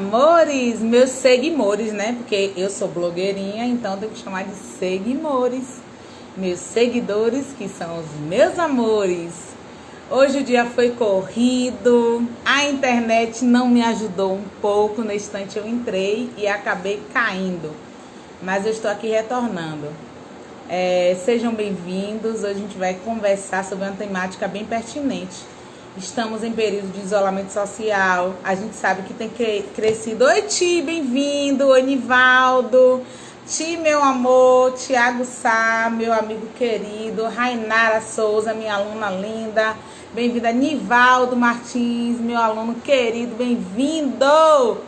Amores, meus seguimores, né? Porque eu sou blogueirinha, então tenho que chamar de seguimores. Meus seguidores, que são os meus amores. Hoje o dia foi corrido, a internet não me ajudou um pouco. No instante eu entrei e acabei caindo. Mas eu estou aqui retornando. Sejam bem-vindos. Hoje a gente vai conversar sobre uma temática bem pertinente. Estamos em período de isolamento social. A gente sabe que tem crescido. Oi, Ti, bem-vindo. Oi, Nivaldo. Ti, meu amor. Tiago Sá, meu amigo querido. Rainara Souza, minha aluna linda. Bem-vinda. Nivaldo Martins, meu aluno querido. Bem-vindo.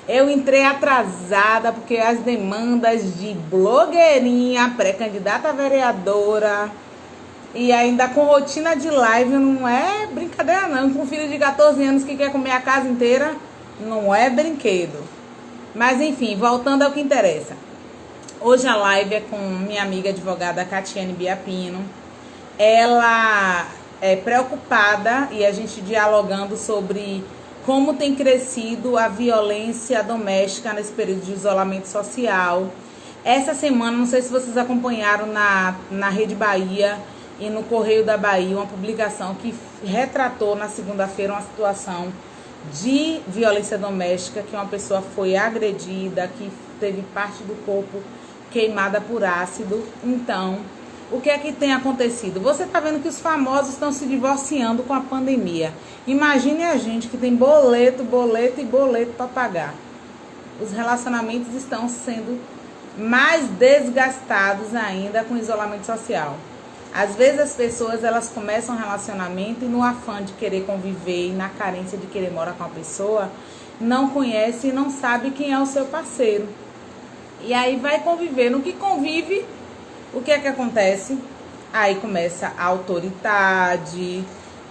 Eu entrei atrasada porque as demandas de blogueirinha, pré-candidata a vereadora e ainda com rotina de live, não é brincadeira não. Com um filho de 14 anos que quer comer a casa inteira, não é brinquedo. Mas enfim, voltando ao que interessa. Hoje a live é com minha amiga advogada Catiane Biapino. Ela é preocupada e a gente dialogando sobre como tem crescido a violência doméstica nesse período de isolamento social. Essa semana, não sei se vocês acompanharam na Rede Bahia e no Correio da Bahia, uma publicação que retratou na segunda-feira uma situação de violência doméstica, que uma pessoa foi agredida, que teve parte do corpo queimada por ácido. Então, o que é que tem acontecido? Você está vendo que os famosos estão se divorciando com a pandemia. Imagine a gente que tem boleto para pagar. Os relacionamentos estão sendo mais desgastados ainda com o isolamento social. Às vezes as pessoas elas começam um relacionamento e no afã de querer conviver e na carência de querer morar com a pessoa, não conhece e não sabe quem é o seu parceiro. E aí vai conviver. No que convive, o que é que acontece? Aí começa a autoridade,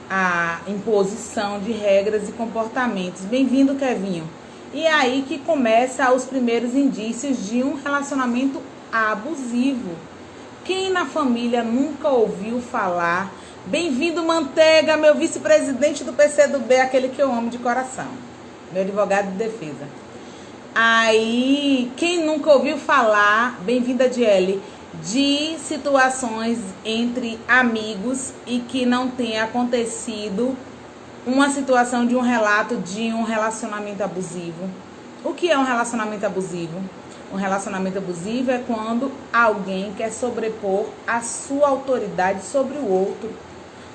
a imposição de regras e comportamentos. Bem-vindo, Kevinho. E aí que começa os primeiros indícios de um relacionamento abusivo. Quem na família nunca ouviu falar? Bem-vindo, Manteiga, meu vice-presidente do PCdoB, aquele que eu amo de coração. Meu advogado de defesa. Aí, quem nunca ouviu falar, bem-vinda, Diele, de situações entre amigos e que não tenha acontecido uma situação de um relato de um relacionamento abusivo. O que é um relacionamento abusivo? Um relacionamento abusivo é quando alguém quer sobrepor a sua autoridade sobre o outro.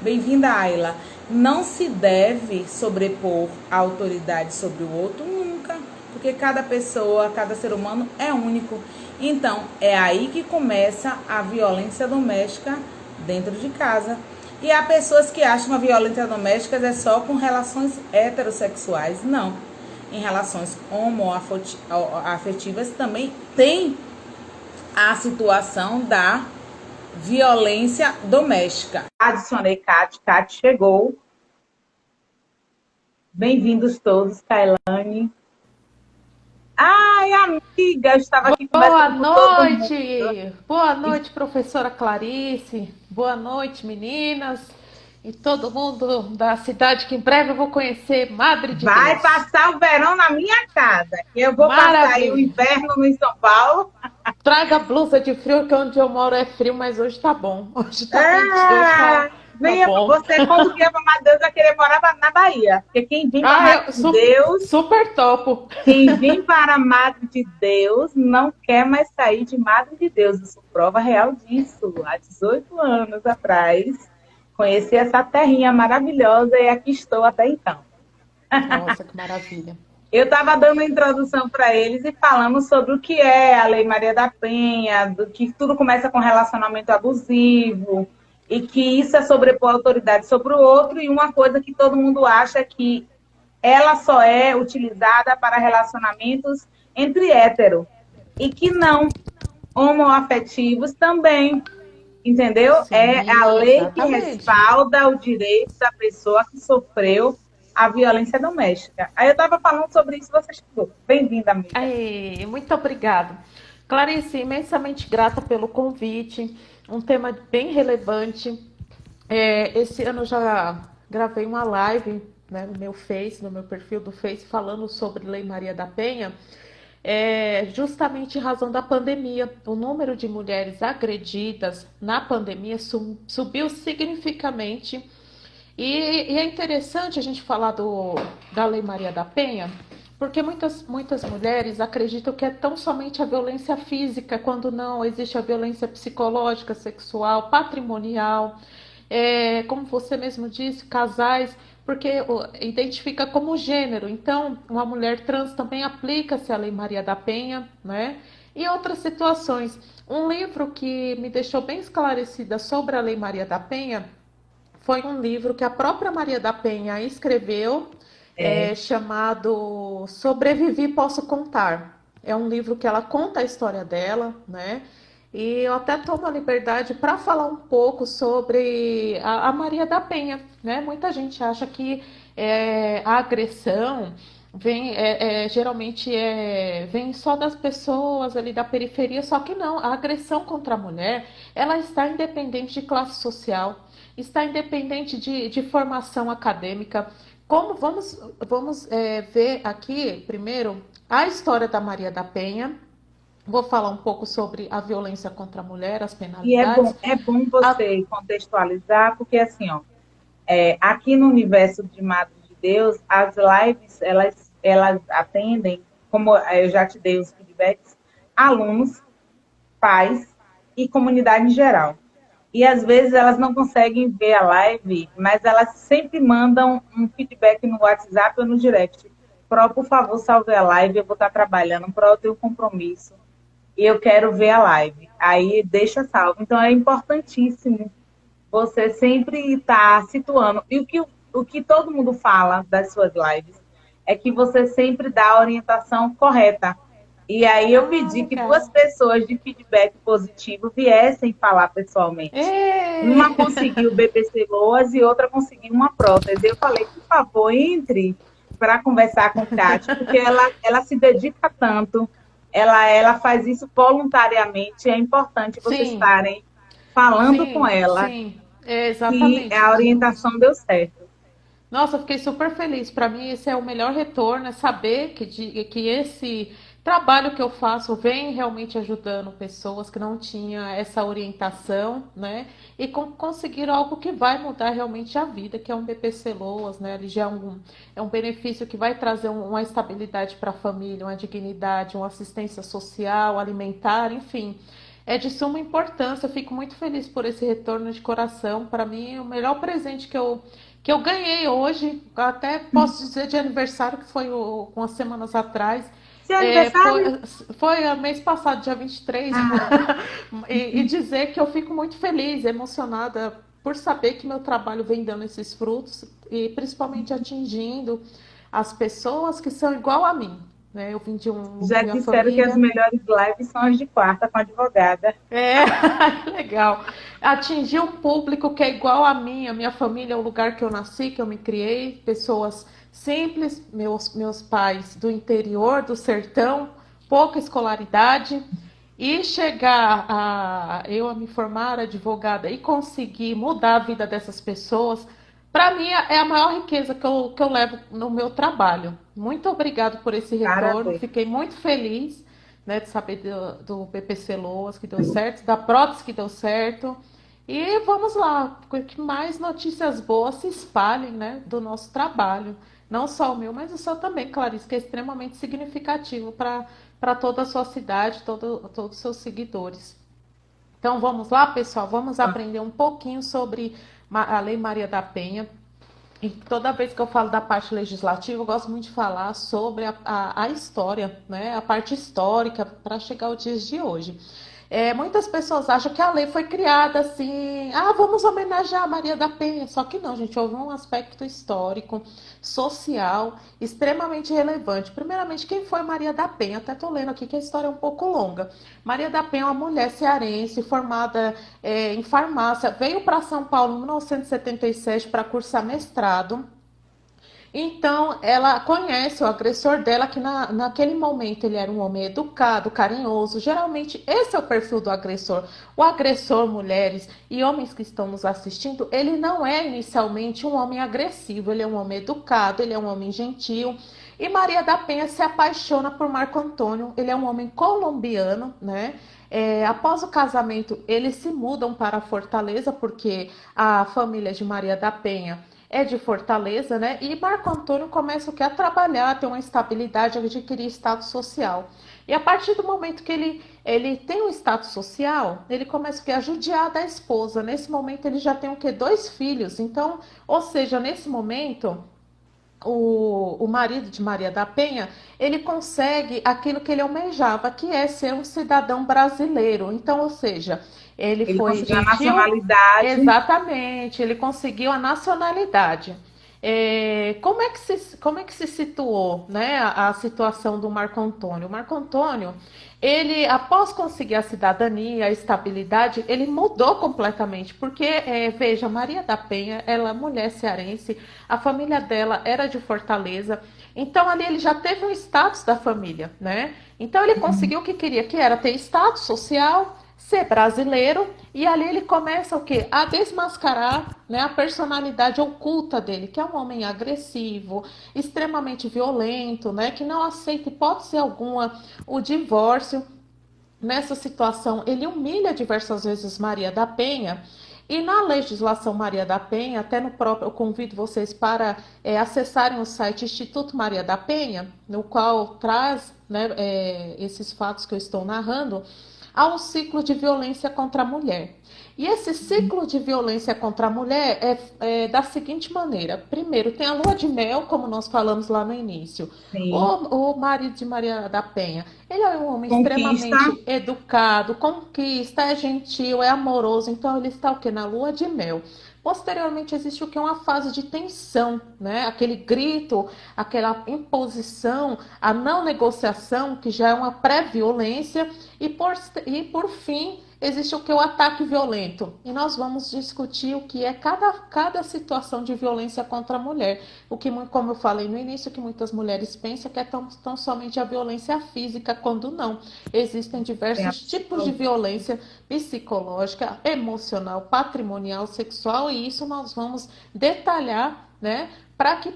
Bem-vinda, Ayla. Não se deve sobrepor a autoridade sobre o outro nunca, porque cada pessoa, cada ser humano é único. Então, é aí que começa a violência doméstica dentro de casa. E há pessoas que acham que a violência doméstica é só com relações heterossexuais. Não. Em relações homoafetivas também tem a situação da violência doméstica. Adicionei Cate chegou. Bem-vindos todos, Kailane. Ai, amiga, eu estava aqui conversando com todo mundo. Boa noite, professora Clarice, boa noite, meninas, e todo mundo da cidade, que em breve eu vou conhecer, Madre de Vai Deus. passar o verão na minha casa. Eu vou passar aí o Maravilha. inverno em São Paulo. Traga blusa de frio, que onde eu moro é frio, mas hoje tá bom. Hoje tá quentinho, hoje Ah, tá venha, bom. você, quando vier para Madre Deus, vai querer morar na Bahia. Porque quem vem para Madre Eu de Deus, super topo. quem vem para Madre de Deus, não quer mais sair de Madre de Deus. Eu sou prova real disso. Há 18 anos atrás, conheci essa terrinha maravilhosa e aqui estou até então. Nossa, que maravilha. Eu estava dando a introdução para eles e falando sobre o que é a Lei Maria da Penha, do que tudo começa com relacionamento abusivo e que isso é sobrepor a autoridade sobre o outro, e uma coisa que todo mundo acha que ela só é utilizada para relacionamentos entre hétero e que não, homoafetivos também, entendeu? É Sim, a lei que exatamente. respalda o direito da pessoa que sofreu a violência doméstica. Aí eu estava falando sobre isso, você chegou. Bem-vinda, amiga. Ai, muito obrigada. Clarice, imensamente grata pelo convite, um tema bem relevante. Esse ano eu já gravei uma live né, no meu Face, no meu perfil do Face, falando sobre Lei Maria da Penha, é justamente em razão da pandemia. O número de mulheres agredidas na pandemia subiu significativamente. E é interessante a gente falar da Lei Maria da Penha, porque muitas mulheres acreditam que é tão somente a violência física, quando não existe a violência psicológica, sexual, patrimonial, como você mesmo disse, casais, porque identifica como gênero. Então, uma mulher trans também aplica-se a Lei Maria da Penha, né? E outras situações. Um livro que me deixou bem esclarecida sobre a Lei Maria da Penha foi um livro que a própria Maria da Penha escreveu, É, chamado Sobrevivi, Posso Contar. É um livro que ela conta a história dela, né? E eu até tomo a liberdade para falar um pouco sobre a Maria da Penha, né? Muita gente acha que a agressão geralmente vem só das pessoas ali da periferia, só que não, a agressão contra a mulher, ela está independente de classe social, está independente de formação acadêmica. Como vamos ver aqui, primeiro, a história da Maria da Penha. Vou falar um pouco sobre a violência contra a mulher, as e penalidades. é bom A, você contextualizar, porque assim, ó, aqui no universo de Madre de Deus, as lives, elas atendem, como eu já te dei os feedbacks, alunos, pais e comunidade em geral. E às vezes elas não conseguem ver a live, mas elas sempre mandam um feedback no WhatsApp ou no direct. Pro, por favor, salve a live, eu vou estar trabalhando, Pro, eu tenho um compromisso e eu quero ver a live. Aí deixa salvo. Então é importantíssimo você sempre estar situando. E o que todo mundo fala das suas lives é que você sempre dá a orientação correta. E aí eu pedi que duas legal. pessoas de feedback positivo viessem falar pessoalmente. Ê! Uma conseguiu o BPC Loas e outra conseguiu uma prótese. Eu falei, por favor, entre para conversar com Kátia, porque ela se dedica tanto, ela faz isso voluntariamente, é importante vocês Sim, estarem falando com sim, ela sim. que Exatamente. a orientação deu certo. Nossa, eu fiquei super feliz. Para mim, esse é o melhor retorno, é saber que esse trabalho que eu faço vem realmente ajudando pessoas que não tinham essa orientação, né? E conseguir algo que vai mudar realmente a vida, que é um BPC Loas, né? Ele já é um benefício que vai trazer uma estabilidade para a família, uma dignidade, uma assistência social, alimentar, enfim. É de suma importância. Eu fico muito feliz por esse retorno de coração. Para mim, o melhor presente que eu ganhei hoje, até posso dizer de aniversário, que foi umas semanas atrás. Seu É, foi, aniversário? foi mês passado, dia 23, Ah, e dizer que eu fico muito feliz, emocionada por saber que meu trabalho vem dando esses frutos e principalmente atingindo as pessoas que são igual a mim. Né? Eu vim de já minha disseram que as família. melhores lives são as de quarta com a advogada. É, legal. Atingir um público que é igual a mim, a minha família, é o lugar que eu nasci, que eu me criei, pessoas simples, meus pais do interior, do sertão, pouca escolaridade, e chegar a me formar advogada e conseguir mudar a vida dessas pessoas, para mim é a maior riqueza que eu levo no meu trabalho. Muito obrigado por esse retorno, Parabéns. fiquei muito feliz, né, de saber do PPC Loas que deu certo, da prótese que deu certo. E vamos lá, que mais notícias boas se espalhem, né, do nosso trabalho. Não só o meu, mas o seu também, Clarice, que é extremamente significativo para toda a sua cidade, todos os seus seguidores. Então vamos lá, pessoal, vamos aprender um pouquinho sobre a Lei Maria da Penha. E toda vez que eu falo da parte legislativa, eu gosto muito de falar sobre a história, né? A parte histórica para chegar aos dias de hoje. Muitas pessoas acham que a lei foi criada assim, vamos homenagear a Maria da Penha. Só que não, gente, houve um aspecto histórico, social, extremamente relevante. Primeiramente, quem foi Maria da Penha? Até estou lendo aqui que a história é um pouco longa. Maria da Penha é uma mulher cearense, formada em farmácia, veio para São Paulo em 1977 para cursar mestrado. Então, ela conhece o agressor dela, que naquele momento ele era um homem educado, carinhoso. Geralmente, esse é o perfil do agressor. O agressor, mulheres e homens que estão nos assistindo, ele não é inicialmente um homem agressivo, ele é um homem educado, ele é um homem gentil. E Maria da Penha se apaixona por Marco Antônio, ele é um homem colombiano, né? Após o casamento, eles se mudam para Fortaleza, porque a família de Maria da Penha é de Fortaleza, né? E Marco Antônio começa o que? A trabalhar, a ter uma estabilidade, a adquirir status social. E a partir do momento que ele tem um status social, ele começa o que? A judiar da esposa. Nesse momento ele já tem o que? 2 filhos. Então, ou seja, nesse momento o marido de Maria da Penha, ele consegue aquilo que ele almejava, que é ser um cidadão brasileiro. Então, ou seja, ele Ele foi conseguiu a gentil, nacionalidade. exatamente, ele conseguiu a nacionalidade. Como é que se situou, né, a situação do Marco Antônio? O Marco Antônio, ele, após conseguir a cidadania, a estabilidade, ele mudou completamente, porque, veja, Maria da Penha, ela é mulher cearense, a família dela era de Fortaleza, então ali ele já teve um status da família, né? Então ele conseguiu o que queria, que era ter status social, ser brasileiro, e ali ele começa o quê? A desmascarar, né, a personalidade oculta dele, que é um homem agressivo, extremamente violento, né, que não aceita hipótese alguma o divórcio. Nessa situação, ele humilha diversas vezes Maria da Penha. E na legislação Maria da Penha, até no próprio, eu convido vocês para acessarem o site Instituto Maria da Penha, no qual traz, né, esses fatos que eu estou narrando, há um ciclo de violência contra a mulher. E esse ciclo de violência contra a mulher é da seguinte maneira: primeiro, tem a lua de mel, como nós falamos lá no início. Sim. O marido de Maria da Penha, ele é um homem Conquista. extremamente educado, conquista, é gentil, é amoroso, então ele está o quê? Na lua de mel. Posteriormente existe o que? Uma fase de tensão, né? Aquele grito, aquela imposição, a não negociação, que já é uma pré-violência, e por fim existe o que? O ataque violento. E nós vamos discutir o que é cada situação de violência contra a mulher. O que, como eu falei no início, que muitas mulheres pensam que é tão somente a violência física, quando não. Existem Tem a diversos tipos de psicologia. violência psicológica, emocional, patrimonial, sexual, e isso nós vamos detalhar, né? Para que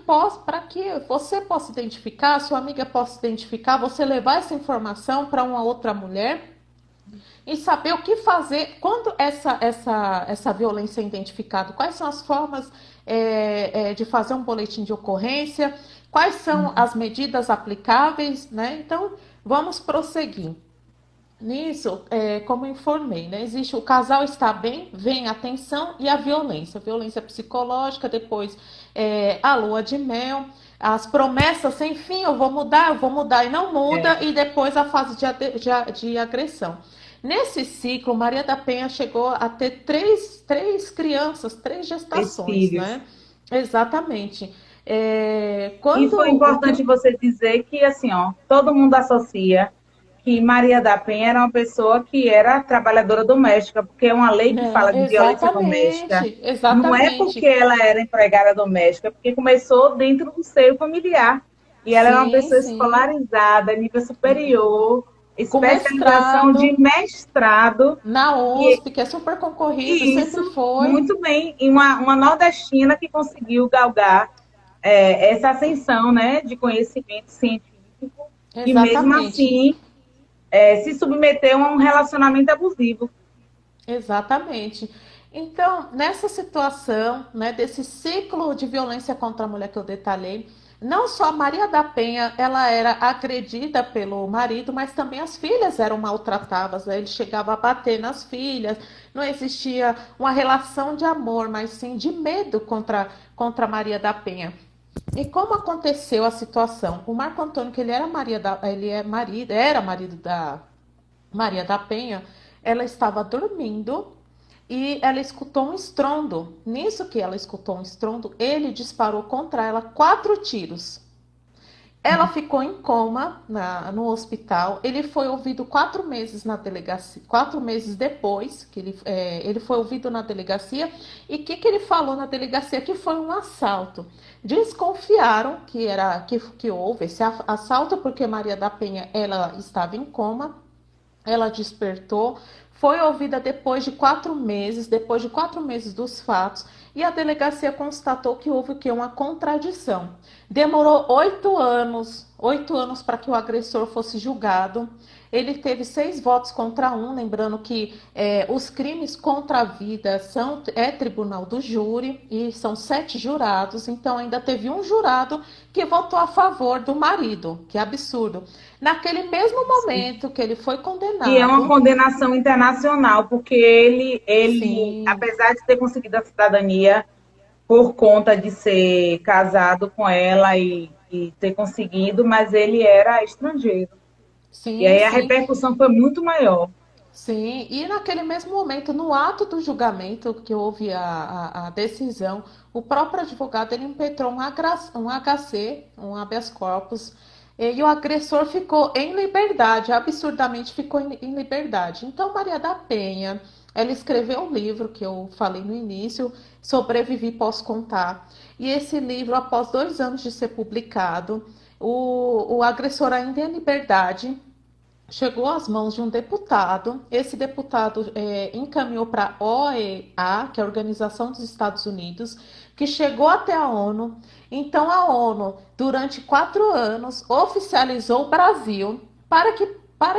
você possa identificar, sua amiga possa identificar, você levar essa informação para uma outra mulher e saber o que fazer quando essa violência é identificada. Quais são as formas de fazer um boletim de ocorrência, quais são as medidas aplicáveis, né? Então, vamos prosseguir. Nisso, como eu informei, né? Existe o casal está bem, vem a tensão e a violência psicológica, depois a lua de mel, as promessas sem fim, eu vou mudar e não muda, É. e depois a fase de agressão. Nesse ciclo, Maria da Penha chegou a ter três crianças, 3 gestações, Filhos. né? Exatamente. E Quando foi o que importante você dizer que, assim, ó, todo mundo associa que Maria da Penha era uma pessoa que era trabalhadora doméstica, porque é uma lei que fala de violência doméstica. exatamente, Não é porque exatamente. ela era empregada doméstica, é porque começou dentro do seio familiar. E ela era uma Sim, pessoa sim. escolarizada, nível superior, Com especialização de mestrado mestrado, na e, USP, que é super concorrido, e sempre isso foi. muito bem, e uma nordestina que conseguiu galgar essa ascensão, né, de conhecimento científico e mesmo Exatamente, assim se submeteu a um relacionamento abusivo. exatamente. Então, nessa situação, né, desse ciclo de violência contra a mulher que eu detalhei, não só a Maria da Penha, ela era agredida pelo marido, mas também as filhas eram maltratadas, né? Ele chegava a bater nas filhas, não existia uma relação de amor, mas sim de medo contra Maria da Penha. E como aconteceu a situação? O Marco Antônio, que era marido da Maria da Penha, ela estava dormindo e ela escutou um estrondo. Nisso que ela escutou um estrondo, ele disparou contra ela 4 tiros. Ela ficou em coma no hospital. Ele foi ouvido 4 meses na delegacia, 4 meses depois que ele foi ouvido na delegacia. E o que ele falou na delegacia? Que foi um assalto. Desconfiaram que houve esse assalto porque Maria da Penha ela estava em coma. Ela despertou, foi ouvida depois de 4 meses dos fatos, e a delegacia constatou que houve uma contradição. Demorou 8 anos para que o agressor fosse julgado. Ele teve 6 votos contra 1, lembrando que os crimes contra a vida é tribunal do júri e são 7 jurados, então ainda teve um jurado que votou a favor do marido, que absurdo. Naquele mesmo Sim. momento que ele foi E é uma condenado, condenação internacional, porque sim, apesar de ter conseguido a cidadania por conta de ser casado com ela e ter conseguido, mas ele era estrangeiro. E sim, aí a sim, repercussão foi muito maior. sim. E naquele mesmo momento, no ato do julgamento, que houve a decisão, o próprio advogado ele impetrou um HC, um habeas corpus, e o agressor ficou em liberdade, absurdamente ficou em liberdade. Então, Maria da Penha, ela escreveu um livro que eu falei no início, Sobrevivi, Posso Contar. E esse livro, após 2 anos de ser publicado, o agressor ainda em liberdade chegou às mãos de um deputado. Esse deputado encaminhou para a OEA, que é a Organização dos Estados Unidos, que chegou até a ONU. Então, a ONU, durante 4 anos, oficializou o Brasil para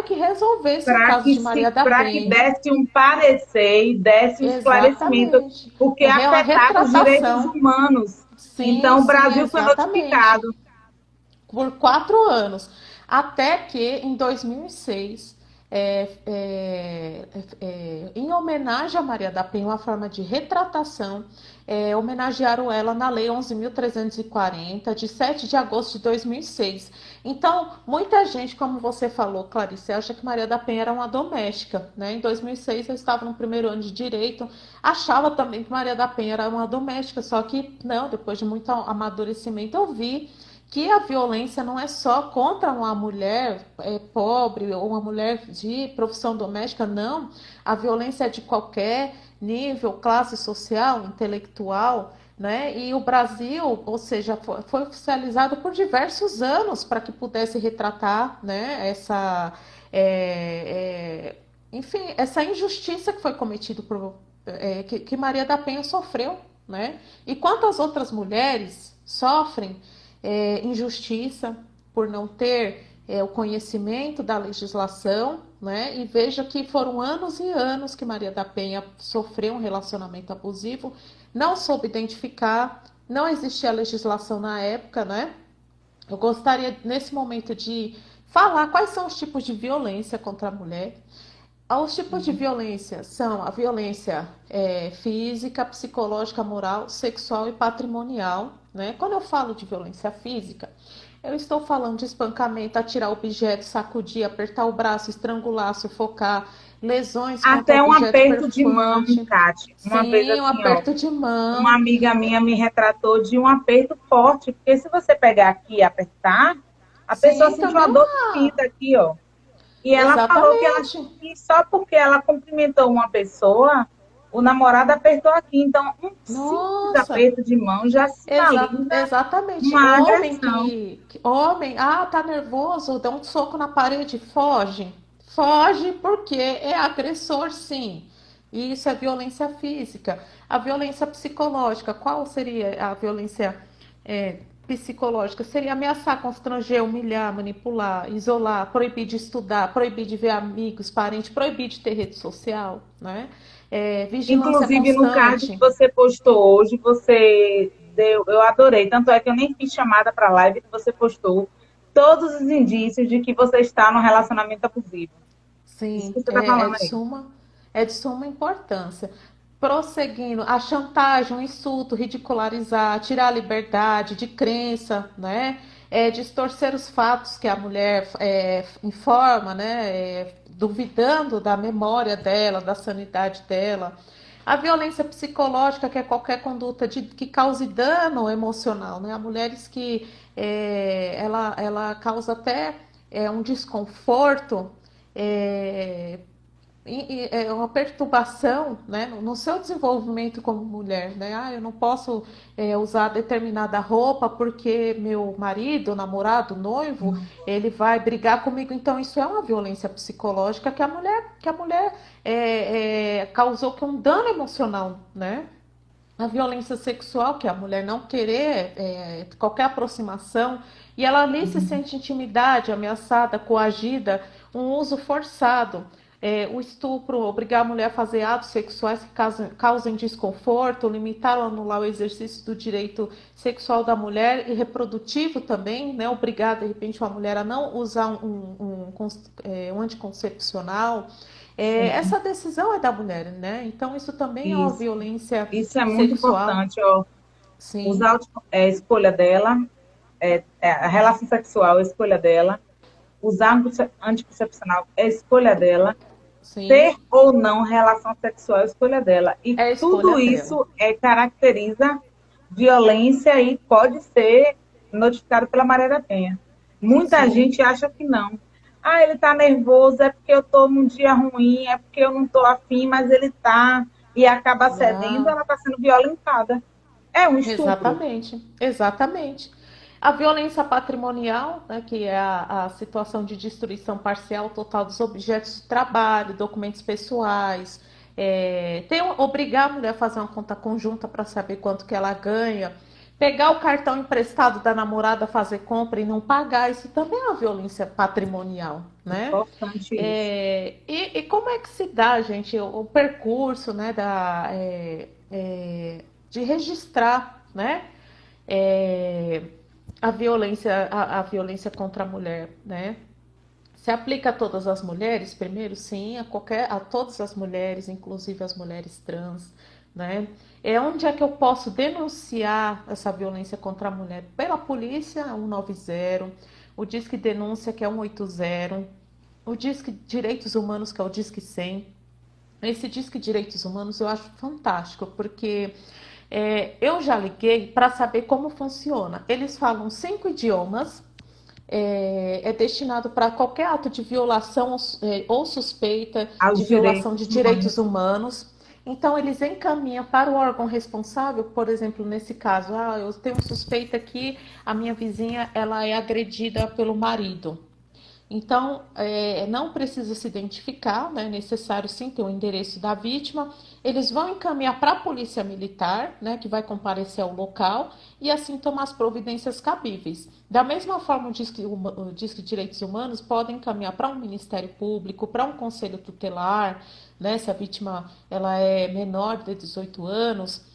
que resolvesse o caso de Maria da Para que Penha. desse um parecer e desse um esclarecimento, Exatamente. porque É uma afetava os direitos retratação. humanos. Sim, Então, o sim, Brasil foi exatamente. notificado. Por 4 anos, até que em 2006, em homenagem a Maria da Penha, uma forma de retratação, homenagearam ela na Lei 11.340, de 7 de agosto de 2006. Então, muita gente, como você falou, Clarice, acha que Maria da Penha era uma doméstica. Né? Em 2006, eu estava no primeiro ano de Direito, achava também que Maria da Penha era uma doméstica, só que não, depois de muito amadurecimento, eu vi que a violência não é só contra uma mulher pobre ou uma mulher de profissão doméstica, não. A violência é de qualquer nível, classe social, intelectual, né? E o Brasil, ou seja, foi oficializado por diversos anos para que pudesse retratar, né, enfim, essa injustiça que foi cometida que Maria da Penha sofreu, né? E quantas outras mulheres sofrem injustiça por não ter o conhecimento da legislação, né? E veja que foram anos e anos que Maria da Penha sofreu um relacionamento abusivo, não soube identificar, não existia legislação na época, né? Eu gostaria, nesse momento, de falar quais são os tipos de violência contra a mulher. Os tipos de violência são a violência física, psicológica, moral, sexual e patrimonial. Né? Quando eu falo de violência física, eu estou falando de espancamento, atirar objetos, sacudir, apertar o braço, estrangular, sufocar, lesões contra Até um objeto aperto de mão, perfurante. Cátia. Uma vez Sim, um assim, ó, aperto de uma mão. amiga minha me retratou de um aperto forte, porque se você pegar aqui e apertar, a pessoa Sim, sentiu também uma dor uma. tremenda aqui, ó. E ela falou Exatamente. que só porque ela cumprimentou uma pessoa, o namorado apertou aqui. Então, um simples Nossa, aperto de mão já sinaliza exatamente. uma Homem agressão. homem, tá nervoso, dá um soco na parede, foge. Foge porque é agressor, sim. E isso é violência física. A violência psicológica, qual seria a violência psicológica? Seria ameaçar, constranger, humilhar, manipular, isolar, proibir de estudar, proibir de ver amigos, parentes, proibir de ter rede social, né? Vigilância Inclusive, no card que constante. você postou hoje, você deu, eu adorei. Tanto é que eu nem fiz chamada para a live que você postou todos os indícios de que você está num relacionamento abusivo. Isso Sim, que você está falando aí. é de suma importância. Prosseguindo, a chantagem, o insulto, ridicularizar, tirar a liberdade de crença, né? Distorcer os fatos que a mulher informa, né? Duvidando da memória dela, da sanidade dela. A violência psicológica, que é qualquer conduta que cause dano emocional, né? Há mulheres que ela causa até um desconforto, é, é uma perturbação, né, no seu desenvolvimento como mulher, né? Ah, eu não posso usar determinada roupa porque meu marido, namorado, noivo, ele vai brigar comigo. Então isso é uma violência psicológica que a mulher causou que um dano emocional, né? A violência sexual, que é a mulher não querer qualquer aproximação, e ela ali se Uhum. sente intimidade, ameaçada, coagida, um uso forçado. O estupro, obrigar a mulher a fazer atos sexuais que causem desconforto, limitar ou anular o exercício do direito sexual da mulher e reprodutivo também, né? Obrigar, de repente, uma mulher a não usar um anticoncepcional. Sim, Essa decisão é da mulher, né? Então, isso também é uma isso. violência Isso é muito sexual. importante, ó. Sim, Usar a escolha dela, a relação sexual é a escolha dela. Usar anticoncepcional é a escolha dela. sim, Ter ou não relação sexual é a escolha dela. E é a escolha tudo dela. isso caracteriza violência e pode ser notificado pela Maria da Penha. Muita Sim, gente acha que não. Ah, ele está nervoso, é porque eu estou num dia ruim, é porque eu não estou afim, mas ele está, e acaba cedendo, não, ela está sendo violentada. É um estupro. exatamente, exatamente. A violência patrimonial, né, que é a situação de destruição parcial total dos objetos de trabalho, documentos pessoais, obrigar a mulher a fazer uma conta conjunta para saber quanto que ela ganha, pegar o cartão emprestado da namorada, fazer compra e não pagar, isso também é uma violência patrimonial, né? Importante isso. E como é que se dá, gente, o percurso, né, de registrar, né, é, a violência contra a mulher, né? Se aplica a todas as mulheres, primeiro, sim, a todas as mulheres, inclusive as mulheres trans, né? Onde é que eu posso denunciar essa violência contra a mulher? Pela polícia, 190, o Disque Denúncia, que é 180, o Disque Direitos Humanos, que é o Disque 100. Esse Disque Direitos Humanos eu acho fantástico, porque eu já liguei para saber como funciona. Eles falam 5 idiomas, destinado para qualquer ato de violação ou suspeita Aos de violação de direitos direitos humanos. humanos. Então, eles encaminham para o órgão responsável, por exemplo, nesse caso, eu tenho suspeita que a minha vizinha ela é agredida pelo marido. Então, não precisa se identificar, né? É necessário sim ter o endereço da vítima. Eles vão encaminhar para a polícia militar, né, que vai comparecer ao local e assim tomar as providências cabíveis. Da mesma forma, o Disque Direitos Humanos podem encaminhar para um Ministério Público, para um conselho tutelar, né, se a vítima ela é menor de 18 anos,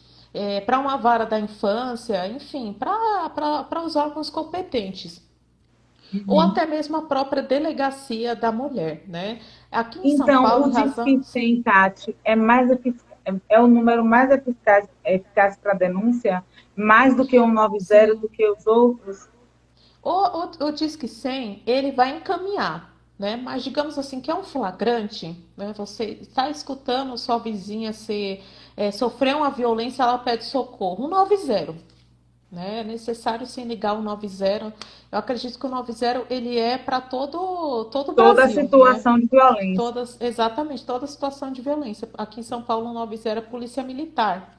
para uma vara da infância, enfim, para os órgãos competentes ou Uhum. até mesmo a própria delegacia da mulher, né? Aqui em São Então, Paulo, o em razão, Disque sim, 100, Tati, é o número mais eficaz para denúncia, mais do que o 190, sim. do que os outros. O Disque 100, ele vai encaminhar, né? Mas digamos assim que é um flagrante, né? Você está escutando sua vizinha sofrer uma violência, ela pede socorro, 190, né? É necessário sim ligar o 90. Eu acredito que o 90 ele é para todo o Toda Brasil, né? situação de violência. Exatamente, toda situação de violência. Aqui em São Paulo, o 90 é Polícia Militar.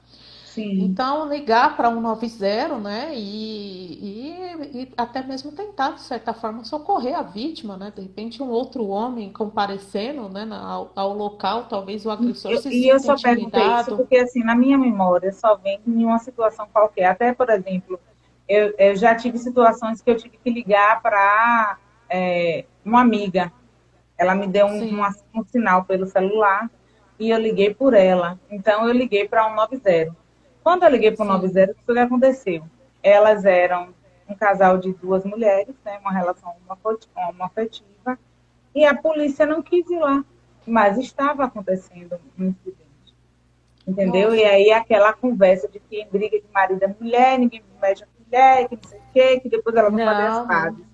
Sim. Então, ligar para 190, né, e até mesmo tentar, de certa forma, socorrer a vítima, né, de repente um outro homem comparecendo, né, ao local, talvez o agressor se Eu sinta só perguntei isso intimidado. porque, assim, na minha memória, só vem em uma situação qualquer. Até, por exemplo, eu já tive situações que eu tive que ligar para uma amiga. Ela me deu Sim, um sinal pelo celular e eu liguei por ela. Então, eu liguei para 190. Quando eu liguei para o sim, 190, o que foi que aconteceu? Elas eram um casal de duas mulheres, né, uma relação homoafetiva, e a polícia não quis ir lá, mas estava acontecendo um incidente, entendeu? E nossa, aí aquela conversa de que briga de marido é mulher, ninguém mexe a mulher, que não sei o quê, que depois elas vão fazer as não, não, pazes.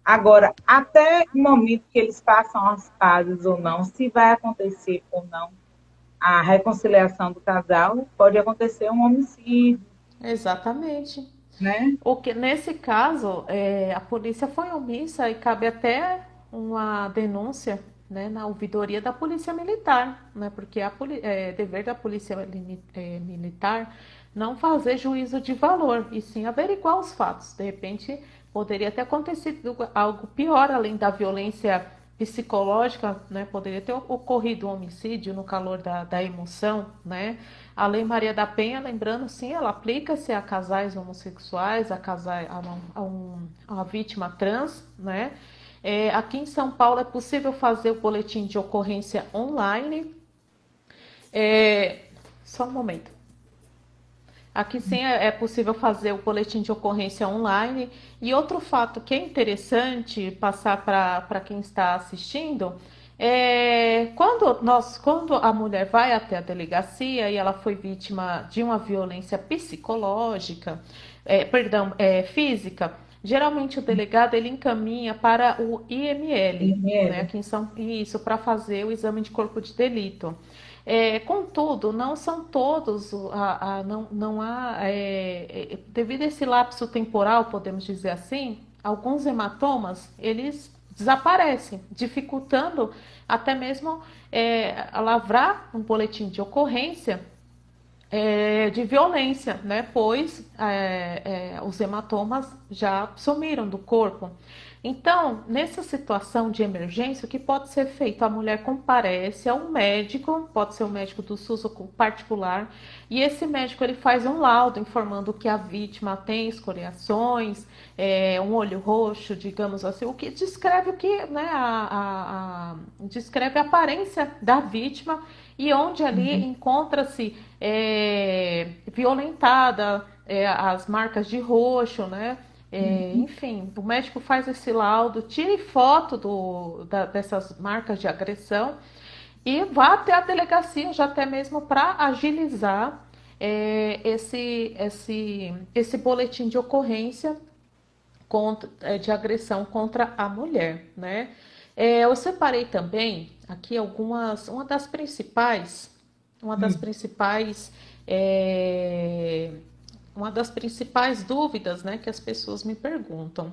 Agora, até o momento que eles façam as pazes ou não, se vai acontecer ou não, a reconciliação do casal, pode acontecer um homicídio, Exatamente. né? O que, nesse caso, a polícia foi omissa e cabe até uma denúncia, né, na ouvidoria da Polícia Militar, né, porque é dever da Polícia Militar não fazer juízo de valor, e sim averiguar os fatos. De repente, poderia ter acontecido algo pior, além da violência psicológica, né, poderia ter ocorrido um homicídio no calor da emoção, né? A Lei Maria da Penha, lembrando, sim, ela aplica-se a casais homossexuais, a vítima trans, né? Aqui em São Paulo é possível fazer o boletim de ocorrência online. Só um momento. Aqui sim é possível fazer o boletim de ocorrência online. E outro fato que é interessante passar para quem está assistindo é quando a mulher vai até a delegacia e ela foi vítima de uma violência psicológica, física, geralmente o delegado ele encaminha para o IML, né, IML. aqui em isso, para fazer o exame de corpo de delito. Contudo, não são todos, não há, devido a esse lapso temporal, podemos dizer assim, alguns hematomas, eles desaparecem, dificultando até mesmo a lavrar um boletim de ocorrência de violência, né? Pois os hematomas já sumiram do corpo. Então, nessa situação de emergência, o que pode ser feito? A mulher comparece a um médico, pode ser um médico do SUS ou particular, e esse médico ele faz um laudo informando que a vítima tem escoriações, um olho roxo, digamos assim, o que descreve o que, né, descreve a aparência da vítima e onde ali encontra-se violentada, as marcas de roxo, né? Enfim, o médico faz esse laudo, tire foto dessas marcas de agressão e vá até a delegacia, já até mesmo para agilizar esse boletim de ocorrência de agressão contra a mulher, né? Eu separei também aqui uma das principais, é, uma das principais dúvidas, né, que as pessoas me perguntam.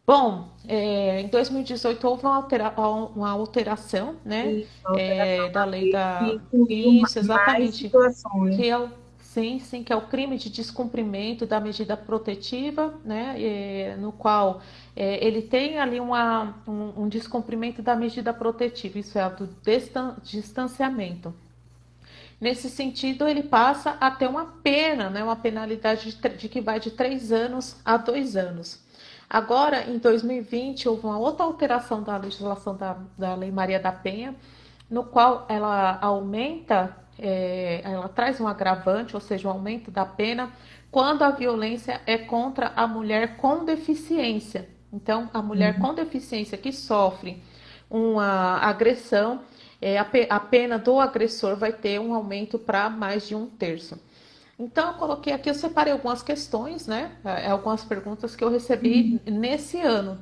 Bom, em 2018 houve uma alteração, né, E a alteração da da lei lei que da... incluiu Isso, mais exatamente, situações. que é o... Sim, sim, que é o crime de descumprimento da medida protetiva, né, no qual ele tem ali um descumprimento da medida protetiva, isso é a do distanciamento. Nesse sentido, ele passa a ter uma pena, né, uma penalidade de que vai de 3 anos a 2 anos. Agora, em 2020, houve uma outra alteração da legislação da Lei Maria da Penha, no qual ela aumenta, ela traz um agravante, ou seja, um aumento da pena, quando a violência é contra a mulher com deficiência. Então, a mulher com deficiência que sofre uma agressão, a pena do agressor vai ter um aumento para mais de 1/3. Então, eu coloquei aqui, eu separei algumas questões, né? Algumas perguntas que eu recebi nesse ano.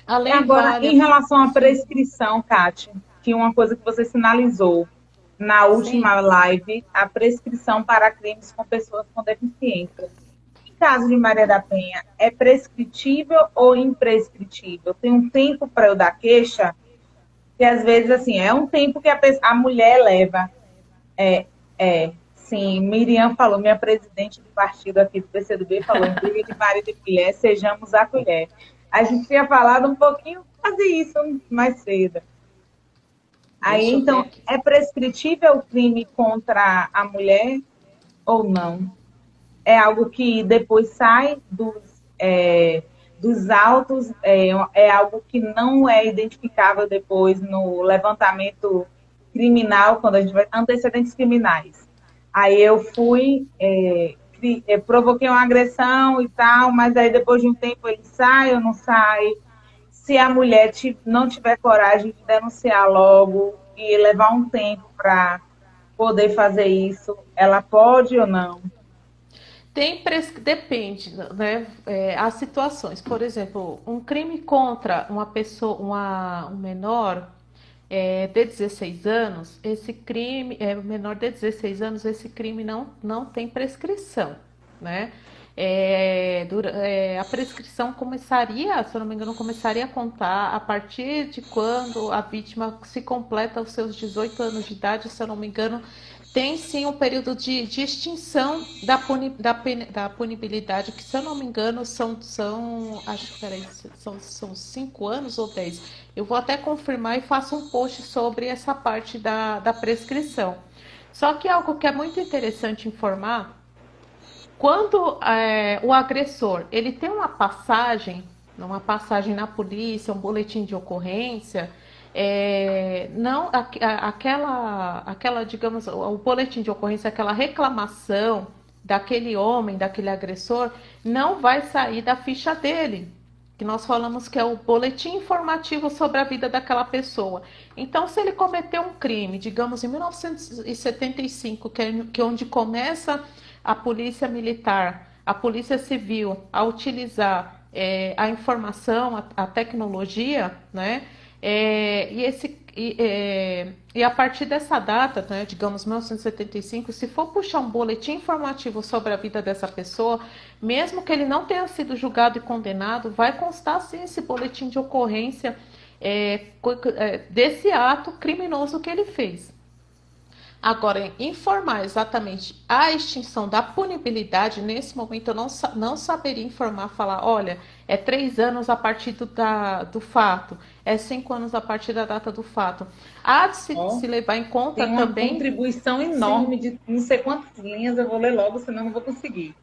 A E lei agora, vale. em relação à Sim, prescrição, Kátia, que uma coisa que você sinalizou na sim. última live, a prescrição para crimes com pessoas com deficiência. Em caso de Maria da Penha, é prescritível ou imprescritível? Tem um tempo para eu dar queixa? Que às vezes, assim, é um tempo que a mulher leva. Sim, Miriam falou, minha presidente do partido aqui do PCdoB falou, em briga de marido e mulher, sejamos a colher. A gente tinha falado um pouquinho, fazer isso mais cedo. Aí, Deixa eu ver então, aqui. é prescritível o crime contra a mulher ou não? É algo que depois sai dos autos, é algo que não é identificável depois no levantamento criminal, quando a gente vai antecedentes criminais. Aí eu fui, provoquei uma agressão e tal, mas aí depois de um tempo ele sai ou não sai. Se a mulher não tiver coragem de denunciar logo e levar um tempo para poder fazer isso, ela pode ou não? Depende, né? As situações. Por exemplo, um crime contra uma pessoa, um menor, de 16 anos, esse crime, menor de 16 anos, esse crime não tem prescrição, né? A prescrição começaria, se eu não me engano, começaria a contar a partir de quando a vítima se completa os seus 18 anos de idade, se eu não me engano, tem sim um período de extinção da punibilidade, que se eu não me engano acho que peraí, são 5 anos ou 10. Eu vou até confirmar e faço um post sobre essa parte da prescrição. Só que algo que é muito interessante informar, quando o agressor ele tem uma passagem na polícia, um boletim de ocorrência, não aquela, digamos, o boletim de ocorrência, aquela reclamação daquele homem, daquele agressor, não vai sair da ficha dele, que nós falamos que é o boletim informativo sobre a vida daquela pessoa. Então, se ele cometeu um crime, digamos, em 1975, que é onde começa a polícia militar, a polícia civil a utilizar a informação, a tecnologia, né? E a partir dessa data, né, digamos 1975, se for puxar um boletim informativo sobre a vida dessa pessoa, mesmo que ele não tenha sido julgado e condenado, vai constar sim esse boletim de ocorrência desse ato criminoso que ele fez. Agora, informar exatamente a extinção da punibilidade, nesse momento eu não saberia informar, falar, olha, é 3 anos a partir do fato, é 5 anos a partir da data do fato. Há de se levar em conta tem uma também... contribuição enorme de não sei quantas linhas, eu vou ler logo, senão não vou conseguir.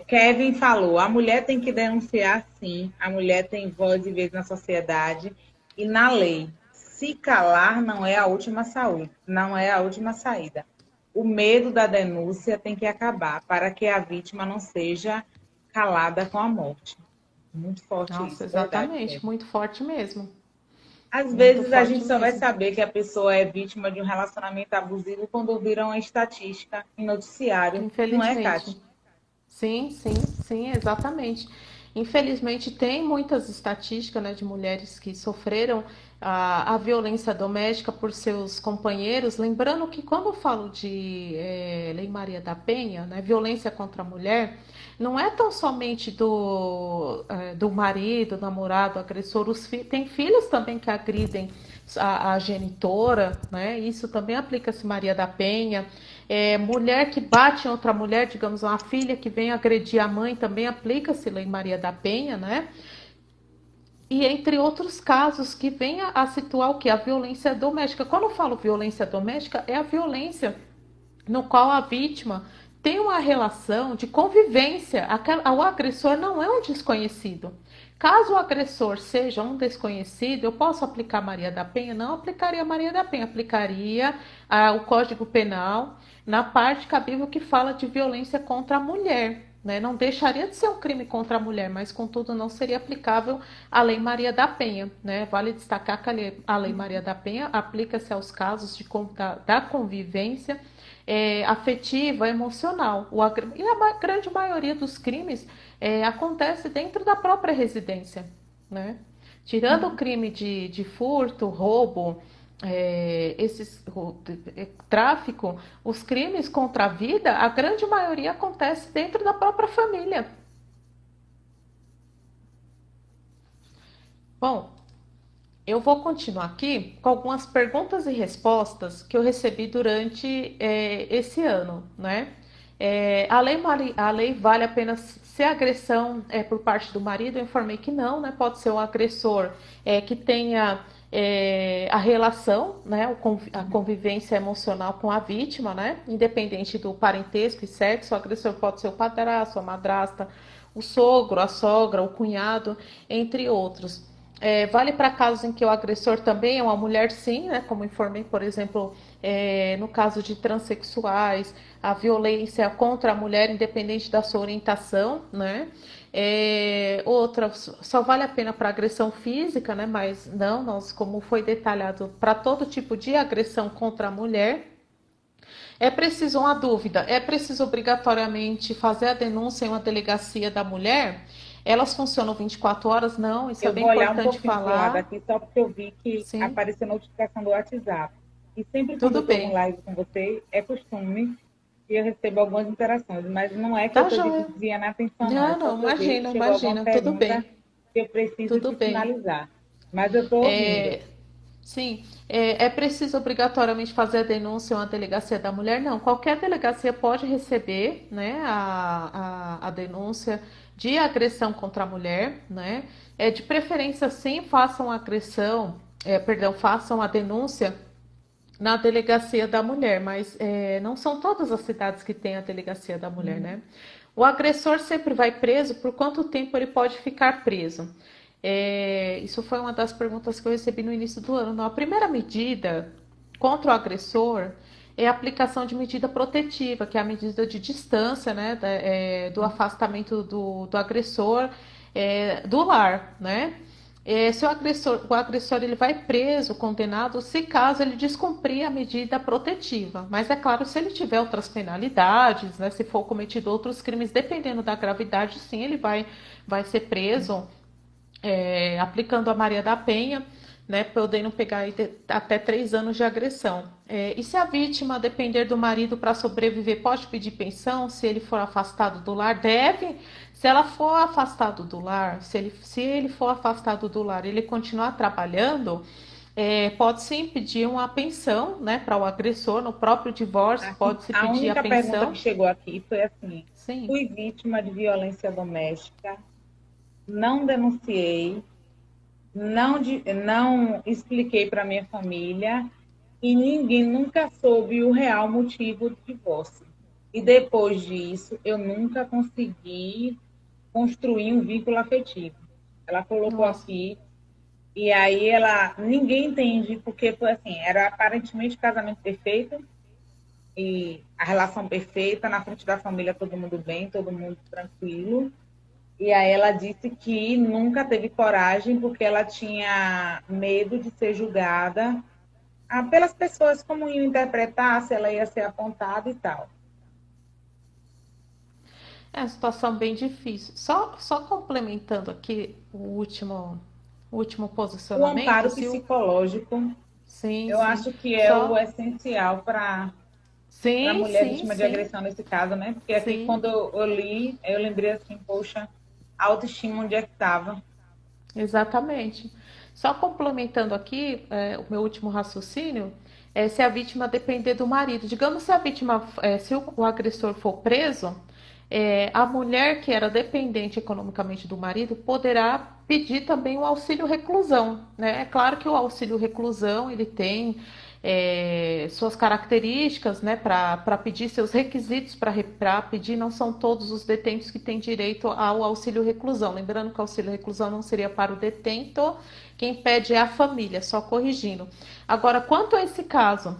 Kevin falou, a mulher tem que denunciar sim, a mulher tem voz e vez na sociedade e na lei. Se calar não é a última saúde, não é a última saída. O medo da denúncia tem que acabar para que a vítima não seja calada com a morte. Muito forte. Nossa, isso, exatamente, verdade, muito forte mesmo. Às Muito vezes a forte gente só mesmo. vai saber que a pessoa é vítima de um relacionamento abusivo quando viram a estatística em noticiário. Não é, Kátia? Sim, sim, sim, exatamente. Infelizmente, tem muitas estatísticas, né, de mulheres que sofreram a violência doméstica por seus companheiros. Lembrando que, quando eu falo de Lei Maria da Penha, né, violência contra a mulher, não é tão somente do marido, namorado, agressor. Tem filhos também que agridem a genitora, né? Isso também aplica-se Maria da Penha. Mulher que bate em outra mulher, digamos, uma filha que vem agredir a mãe, também aplica-se Lei Maria da Penha, né? E entre outros casos que vem a situar o que? A violência doméstica. Quando eu falo violência doméstica, é a violência no qual a vítima tem uma relação de convivência. O agressor não é um desconhecido. Caso o agressor seja um desconhecido, eu posso aplicar Maria da Penha? Não aplicaria Maria da Penha, aplicaria o Código Penal na parte cabível que fala de violência contra a mulher. Né? Não deixaria de ser um crime contra a mulher, mas contudo não seria aplicável a Lei Maria da Penha. Né? Vale destacar que a Lei Maria da Penha aplica-se aos casos da convivência afetiva, emocional. E a grande maioria dos crimes acontece dentro da própria residência. Né? Tirando o crime de furto, roubo, tráfico, os crimes contra a vida, a grande maioria acontece dentro da própria família. Bom, eu vou continuar aqui com algumas perguntas e respostas que eu recebi durante esse ano, né? A lei vale apenas se a agressão é por parte do marido? Eu informei que não, né? Pode ser o agressor que tenha a relação, né? A convivência emocional com a vítima, né? Independente do parentesco e sexo, o agressor pode ser o padrasto, a madrasta, o sogro, a sogra, o cunhado, entre outros. Vale para casos em que o agressor também é uma mulher, sim, né? Como informei, por exemplo, no caso de transexuais, a violência contra a mulher, independente da sua orientação, né? Outra, só vale a pena para agressão física, né? Mas não, como foi detalhado, para todo tipo de agressão contra a mulher. É preciso uma dúvida, é preciso obrigatoriamente fazer a denúncia em uma delegacia da mulher? Elas funcionam 24 horas? Não, isso é Eu bem vou olhar um importante pouquinho pro lado falar. aqui, só porque eu vi que Sim, apareceu a notificação do WhatsApp. E sempre quando eu tudo estou no bem. live com você, é costume que eu recebo algumas interações, mas não é que eu Tá estou joia. desviando a atenção, não. É Não, só não, para eu ver que imagina, chegou alguma imagina, tudo pergunta bem, que eu preciso tudo te bem. finalizar. Mas eu estou ouvindo. É, sim, é preciso obrigatoriamente fazer a denúncia em uma delegacia da mulher? Não, qualquer delegacia pode receber, né, a denúncia de agressão contra a mulher, né? De preferência, sim, façam a agressão, perdão, façam a denúncia na delegacia da mulher, mas não são todas as cidades que têm a delegacia da mulher, né? O agressor sempre vai preso, por quanto tempo ele pode ficar preso? Isso foi uma das perguntas que eu recebi no início do ano. Não, a primeira medida contra o agressor é a aplicação de medida protetiva, que é a medida de distância, né, do afastamento do agressor do lar, né? Se o agressor ele vai preso, condenado, se caso ele descumprir a medida protetiva. Mas é claro, se ele tiver outras penalidades, né, se for cometido outros crimes, dependendo da gravidade, sim, ele vai ser preso, aplicando a Maria da Penha, né, podendo pegar aí até 3 anos de agressão. E se a vítima depender do marido para sobreviver, pode pedir pensão? Se ele for afastado do lar, deve. Se ela for afastado do lar, se ele for afastado do lar, ele continuar trabalhando, pode sim pedir uma pensão, né, para o agressor. No próprio divórcio, Aqui, pode se a pedir a única pergunta que pensão. chegou aqui foi assim: Sim. fui vítima de violência doméstica, não denunciei, não expliquei para minha família e ninguém nunca soube o real motivo do divórcio. E depois disso, eu nunca consegui construir um vínculo afetivo. Ela colocou Nossa. aqui, e aí ninguém entende, porque foi assim, era aparentemente casamento perfeito, e a relação perfeita, na frente da família todo mundo bem, todo mundo tranquilo. E aí ela disse que nunca teve coragem porque ela tinha medo de ser julgada pelas pessoas como iam interpretar, se ela ia ser apontada e tal. É uma situação bem difícil. Só complementando aqui o último O posicionamento, amparo se o. psicológico, Sim, eu sim. acho que é o Só. essencial para a Sim, mulher sim, vítima de sim. agressão nesse caso, né? Porque aqui, Sim, quando eu li, eu lembrei assim, poxa, a autoestima onde é que estava. exatamente. Só complementando aqui, o meu último raciocínio, se a vítima depender do marido. Digamos se a vítima, se o agressor for preso, a mulher que era dependente economicamente do marido poderá pedir também o auxílio reclusão, né? É claro que o auxílio reclusão ele tem suas características, né, para pedir seus requisitos para pedir, não são todos os detentos que têm direito ao auxílio reclusão. Lembrando que o auxílio reclusão não seria para o detento, quem pede é a família, só corrigindo. Agora, quanto a esse caso,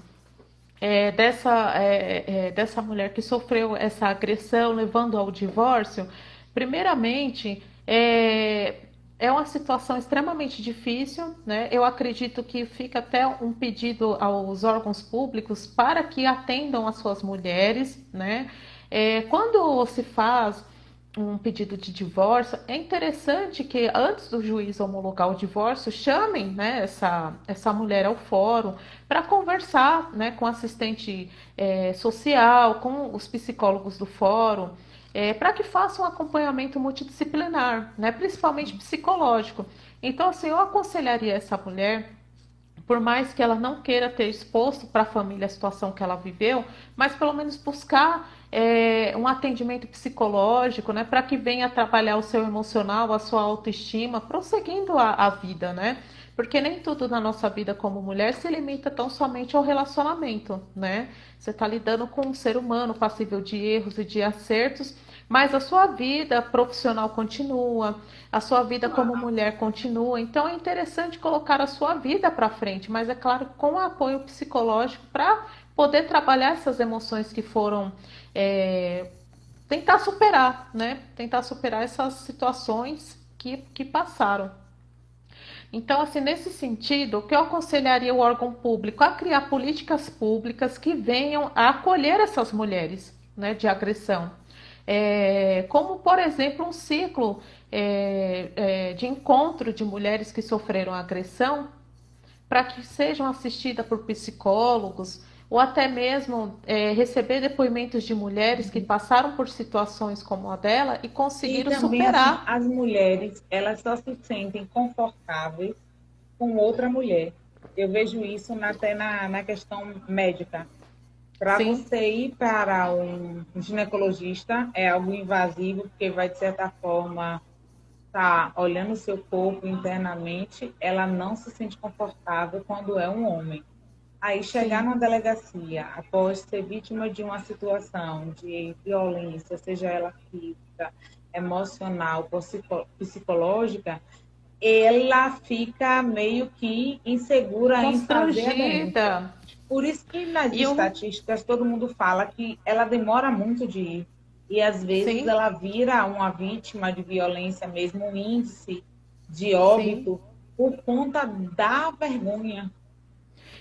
dessa mulher que sofreu essa agressão, levando ao divórcio, primeiramente, é uma situação extremamente difícil, né? Eu acredito que fica até um pedido aos órgãos públicos para que atendam as suas mulheres, né? Quando se faz um pedido de divórcio, é interessante que antes do juiz homologar o divórcio, chamem, né, essa mulher ao fórum para conversar, né, com o assistente social, com os psicólogos do fórum, para que façam um acompanhamento multidisciplinar, né, principalmente psicológico. Então, assim, eu aconselharia essa mulher, por mais que ela não queira ter exposto para a família a situação que ela viveu, mas pelo menos buscar um atendimento psicológico, né, para que venha trabalhar o seu emocional, a sua autoestima, prosseguindo a vida, né? Porque nem tudo na nossa vida como mulher se limita tão somente ao relacionamento, né? Você está lidando com um ser humano passível de erros e de acertos, mas a sua vida profissional continua, a sua vida como mulher continua. Então é interessante colocar a sua vida para frente, mas é claro, com apoio psicológico para poder trabalhar essas emoções que foram tentar superar, né? Tentar superar essas situações que passaram. Então, assim, nesse sentido, o que eu aconselharia o órgão público a criar políticas públicas que venham a acolher essas mulheres, né, de agressão. Como, por exemplo, um ciclo de encontro de mulheres que sofreram agressão, para que sejam assistidas por psicólogos, ou até mesmo receber depoimentos de mulheres que passaram por situações como a dela e E conseguiram também, assim, superar. as mulheres, elas só se sentem confortáveis com outra mulher. Eu vejo isso até na questão médica. Para Sim, você ir para um ginecologista é algo invasivo, porque vai, de certa forma, estar olhando o seu corpo internamente, ela não se sente confortável quando é um homem. Aí chegar sim, numa delegacia após ser vítima de uma situação de violência, seja ela física, emocional, psicológica, ela fica meio que insegura em fazer a denúncia. constrangida. Por isso que nas E o, estatísticas todo mundo fala que ela demora muito de ir. E às vezes sim, ela vira uma vítima de violência mesmo, um índice de sim. óbito por conta da vergonha,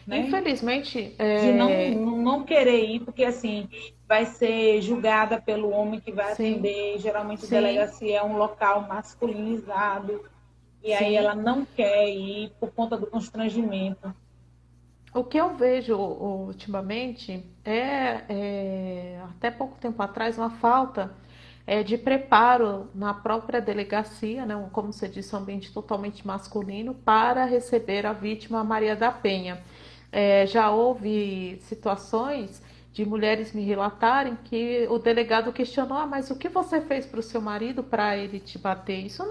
né? Infelizmente, De não querer ir, porque assim vai ser julgada pelo homem que vai sim, atender. Geralmente sim, delegacia é um local masculinizado e aí sim. ela não quer ir por conta do constrangimento. O que eu vejo ultimamente até pouco tempo atrás, uma falta de preparo na própria delegacia, né, como você disse, um ambiente totalmente masculino, para receber a vítima Maria da Penha. Já houve situações de mulheres me relatarem que o delegado questionou: mas o que você fez para o seu marido para ele te bater? Isso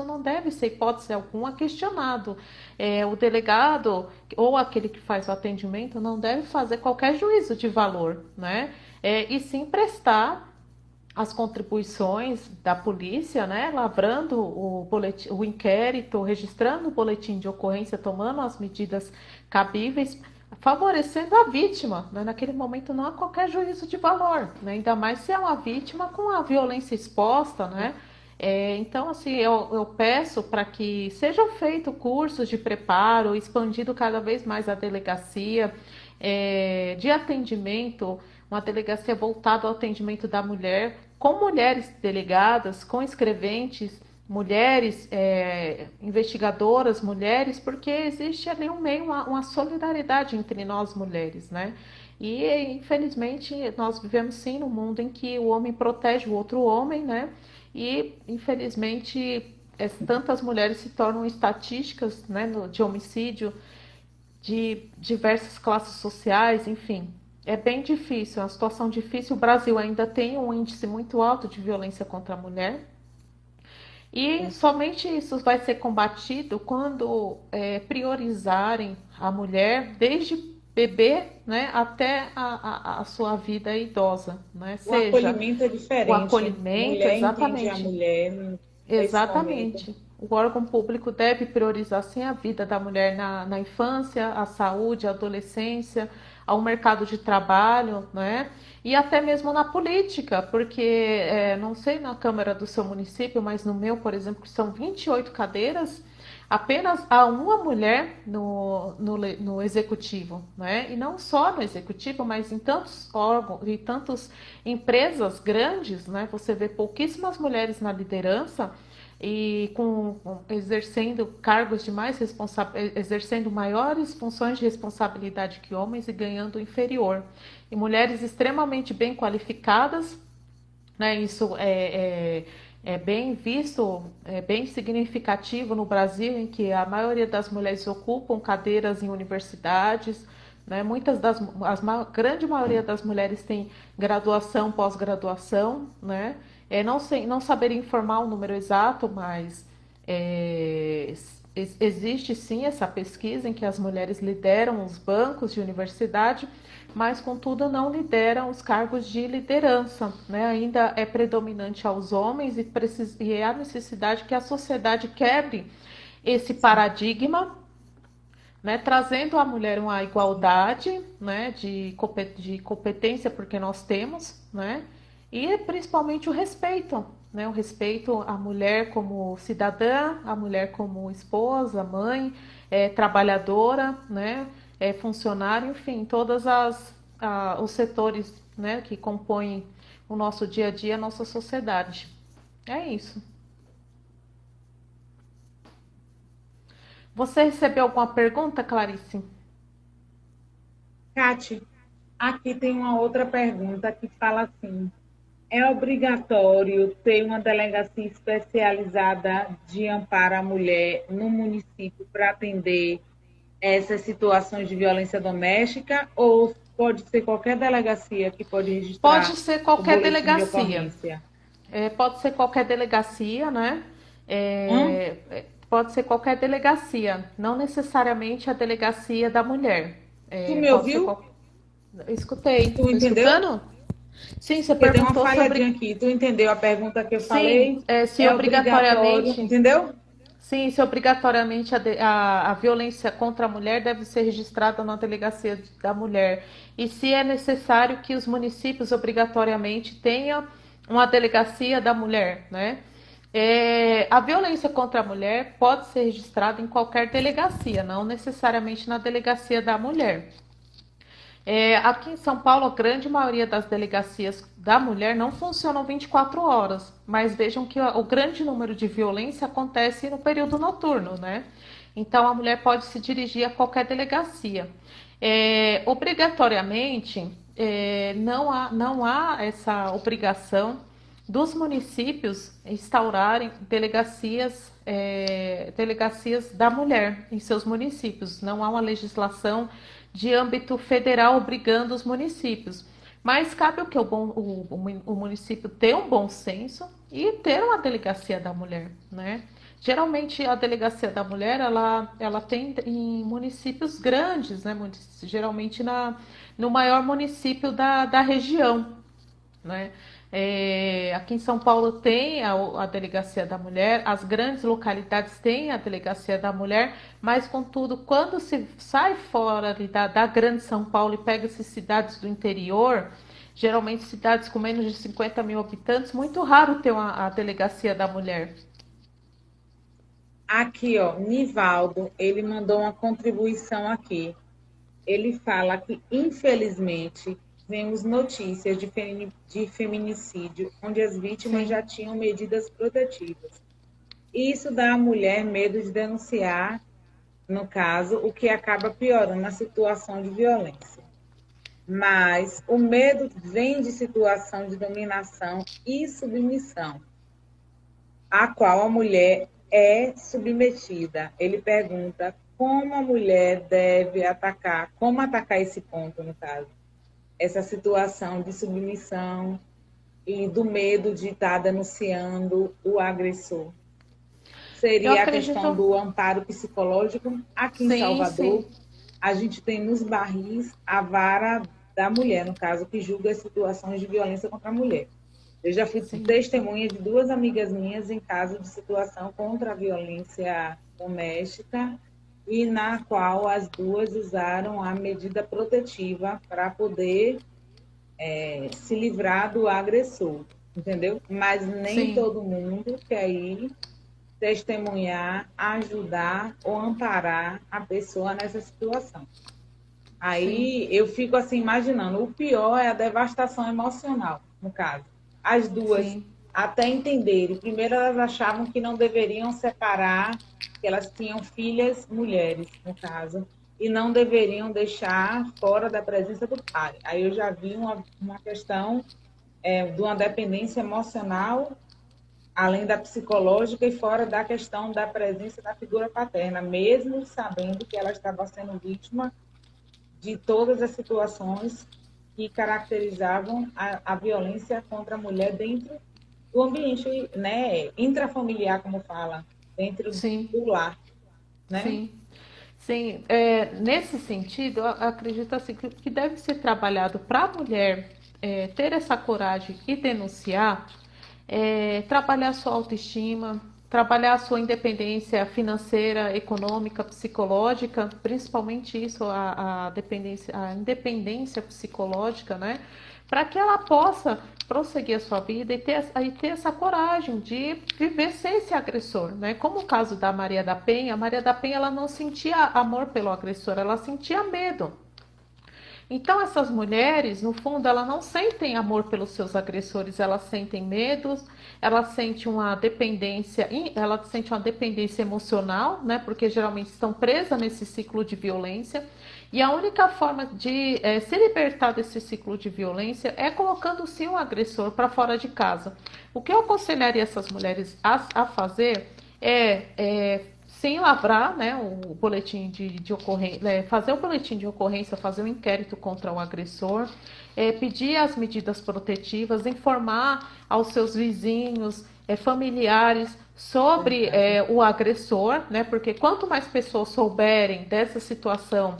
não deve ser hipótese alguma questionado. O delegado ou aquele que faz o atendimento não deve fazer qualquer juízo de valor, né? E sim prestar as contribuições da polícia, né, lavrando o inquérito, registrando o boletim de ocorrência, tomando as medidas cabíveis, favorecendo a vítima. Né? Naquele momento não há qualquer juízo de valor, né? Ainda mais se é uma vítima com a violência exposta, né? Então, assim, eu peço para que sejam feitos cursos de preparo, expandido cada vez mais a delegacia de atendimento, uma delegacia voltada ao atendimento da mulher, com mulheres delegadas, com escreventes, mulheres investigadoras, mulheres, porque existe ali um meio, uma solidariedade entre nós mulheres, né? E infelizmente nós vivemos sim num mundo em que o homem protege o outro homem, né? E infelizmente tantas mulheres se tornam estatísticas, né, de homicídio de diversas classes sociais, enfim. É bem difícil, é uma situação difícil. O Brasil ainda tem um índice muito alto de violência contra a mulher. E somente isso vai ser combatido quando priorizarem a mulher desde bebê, né, até a sua vida idosa, né? O Seja acolhimento é o diferente. acolhimento, Mulher entende a exatamente. mulher nesse momento. Exatamente. O órgão público deve priorizar sim a vida da mulher na infância, a saúde, a adolescência, ao mercado de trabalho, né? E até mesmo na política, porque não sei na Câmara do seu município, mas no meu, por exemplo, que são 28 cadeiras, apenas há uma mulher no executivo, né? E não só no executivo, mas em tantos órgãos e tantas empresas grandes, né? Você vê pouquíssimas mulheres na liderança e exercendo cargos de exercendo maiores funções de responsabilidade que homens e ganhando inferior. E mulheres extremamente bem qualificadas, né? Isso é bem visto, é bem significativo no Brasil, em que a maioria das mulheres ocupam cadeiras em universidades, né? Grande maioria das mulheres tem graduação, pós-graduação, né? Não saber informar o número exato, mas é, existe sim essa pesquisa em que as mulheres lideram os bancos de universidade, mas contudo não lideram os cargos de liderança, né? Ainda é predominante aos homens e é a necessidade que a sociedade quebre esse paradigma, né? Trazendo à mulher uma igualdade, né? De competência, porque nós temos, né? E principalmente o respeito, né? O respeito à mulher como cidadã, à mulher como esposa, mãe, trabalhadora, né? Funcionário, enfim, os setores, né? Que compõem o nosso dia a dia, a nossa sociedade. É isso. Você recebeu alguma pergunta, Clarice? Kati, aqui tem uma outra pergunta que fala assim: é obrigatório ter uma delegacia especializada de amparo à mulher no município para atender essas situações de violência doméstica ou pode ser qualquer delegacia que pode Pode registrar ser o qualquer boletim de delegacia. ocorrência? Pode ser qualquer delegacia, né? Hum? Pode ser qualquer delegacia, não necessariamente a delegacia da mulher. Tu me Pode ser ouviu? qual... Escutei. Tu Tô entendeu? escutando? Sim, você Porque tem uma perguntou falhadinha sobre. aqui. Tu entendeu a pergunta que eu Sim, falei? se É obrigatório, obrigatoriamente. entendeu? Sim, se obrigatoriamente a violência contra a mulher deve ser registrada na delegacia da mulher. E se é necessário que os municípios obrigatoriamente tenham uma delegacia da mulher, né? A violência contra a mulher pode ser registrada em qualquer delegacia, não necessariamente na delegacia da mulher. Aqui em São Paulo, a grande maioria das delegacias da mulher não funcionam 24 horas, mas vejam que o grande número de violência acontece no período noturno, né? Então, a mulher pode se dirigir a qualquer delegacia. Obrigatoriamente, não há essa obrigação dos municípios instaurarem delegacias da mulher em seus municípios. Não há uma legislação de âmbito federal obrigando os municípios. Mas cabe o município ter um bom senso e ter uma delegacia da mulher, né? Geralmente a delegacia da mulher ela tem em municípios grandes, né? Geralmente no maior município da região, né? Aqui em São Paulo tem a delegacia da mulher, as grandes localidades têm a delegacia da mulher, mas contudo, quando se sai fora da grande São Paulo e pega essas cidades do interior, geralmente cidades com menos de 50 mil habitantes, muito raro ter a delegacia da mulher. Aqui, ó, Nivaldo, ele mandou uma contribuição aqui. Ele fala que, infelizmente, vemos notícias de feminicídio onde as vítimas Sim, já tinham medidas protetivas. Isso dá à mulher medo de denunciar, no caso, o que acaba piorando a situação de violência. Mas o medo vem de situação de dominação e submissão, a qual a mulher é submetida. Ele pergunta como a mulher deve atacar, como atacar esse ponto, no caso, essa situação de submissão e do medo de estar denunciando o agressor. eu Seria a questão acredito. do amparo psicológico. Aqui em Sim, Salvador, sim, a gente tem nos barris a vara da mulher, no caso, que julga as situações de violência contra a mulher. Eu já fui sim. testemunha de duas amigas minhas em caso de situação contra a violência doméstica e na qual as duas usaram a medida protetiva para poder se livrar do agressor, entendeu? Mas nem Sim, todo mundo quer ir testemunhar, ajudar ou amparar a pessoa nessa situação. sim, Aí eu fico assim imaginando, o pior é a devastação emocional, no caso. As duas, sim. até entenderem, primeiro elas achavam que não deveriam separar, que elas tinham filhas mulheres, no caso, e não deveriam deixar fora da presença do pai. Aí eu já vi uma questão de uma dependência emocional, além da psicológica e fora da questão da presença da figura paterna, mesmo sabendo que ela estava sendo vítima de todas as situações que caracterizavam a violência contra a mulher dentro do ambiente, né, intrafamiliar, como fala, dentro Sim, do lar, né? sim. Sim, nesse sentido, eu acredito assim, que deve ser trabalhado para a mulher ter essa coragem e denunciar, trabalhar sua autoestima, trabalhar a sua independência financeira, econômica, psicológica, principalmente isso, a independência psicológica, né? Para que ela possa prosseguir a sua vida e ter essa coragem de viver sem esse agressor, né? Como o caso da Maria da Penha, a Maria da Penha ela não sentia amor pelo agressor, ela sentia medo. Então, essas mulheres, no fundo, elas não sentem amor pelos seus agressores, elas sentem medos, elas sentem uma dependência, elas sentem uma dependência emocional, né? Porque geralmente estão presas nesse ciclo de violência. E a única forma de se libertar desse ciclo de violência é colocando sim o agressor para fora de casa. O que eu aconselharia essas mulheres a fazer é sem lavrar, né, o boletim de ocorrência, fazer o boletim de ocorrência, fazer um inquérito contra o agressor, pedir as medidas protetivas, informar aos seus vizinhos, familiares sobre o agressor, né, porque quanto mais pessoas souberem dessa situação,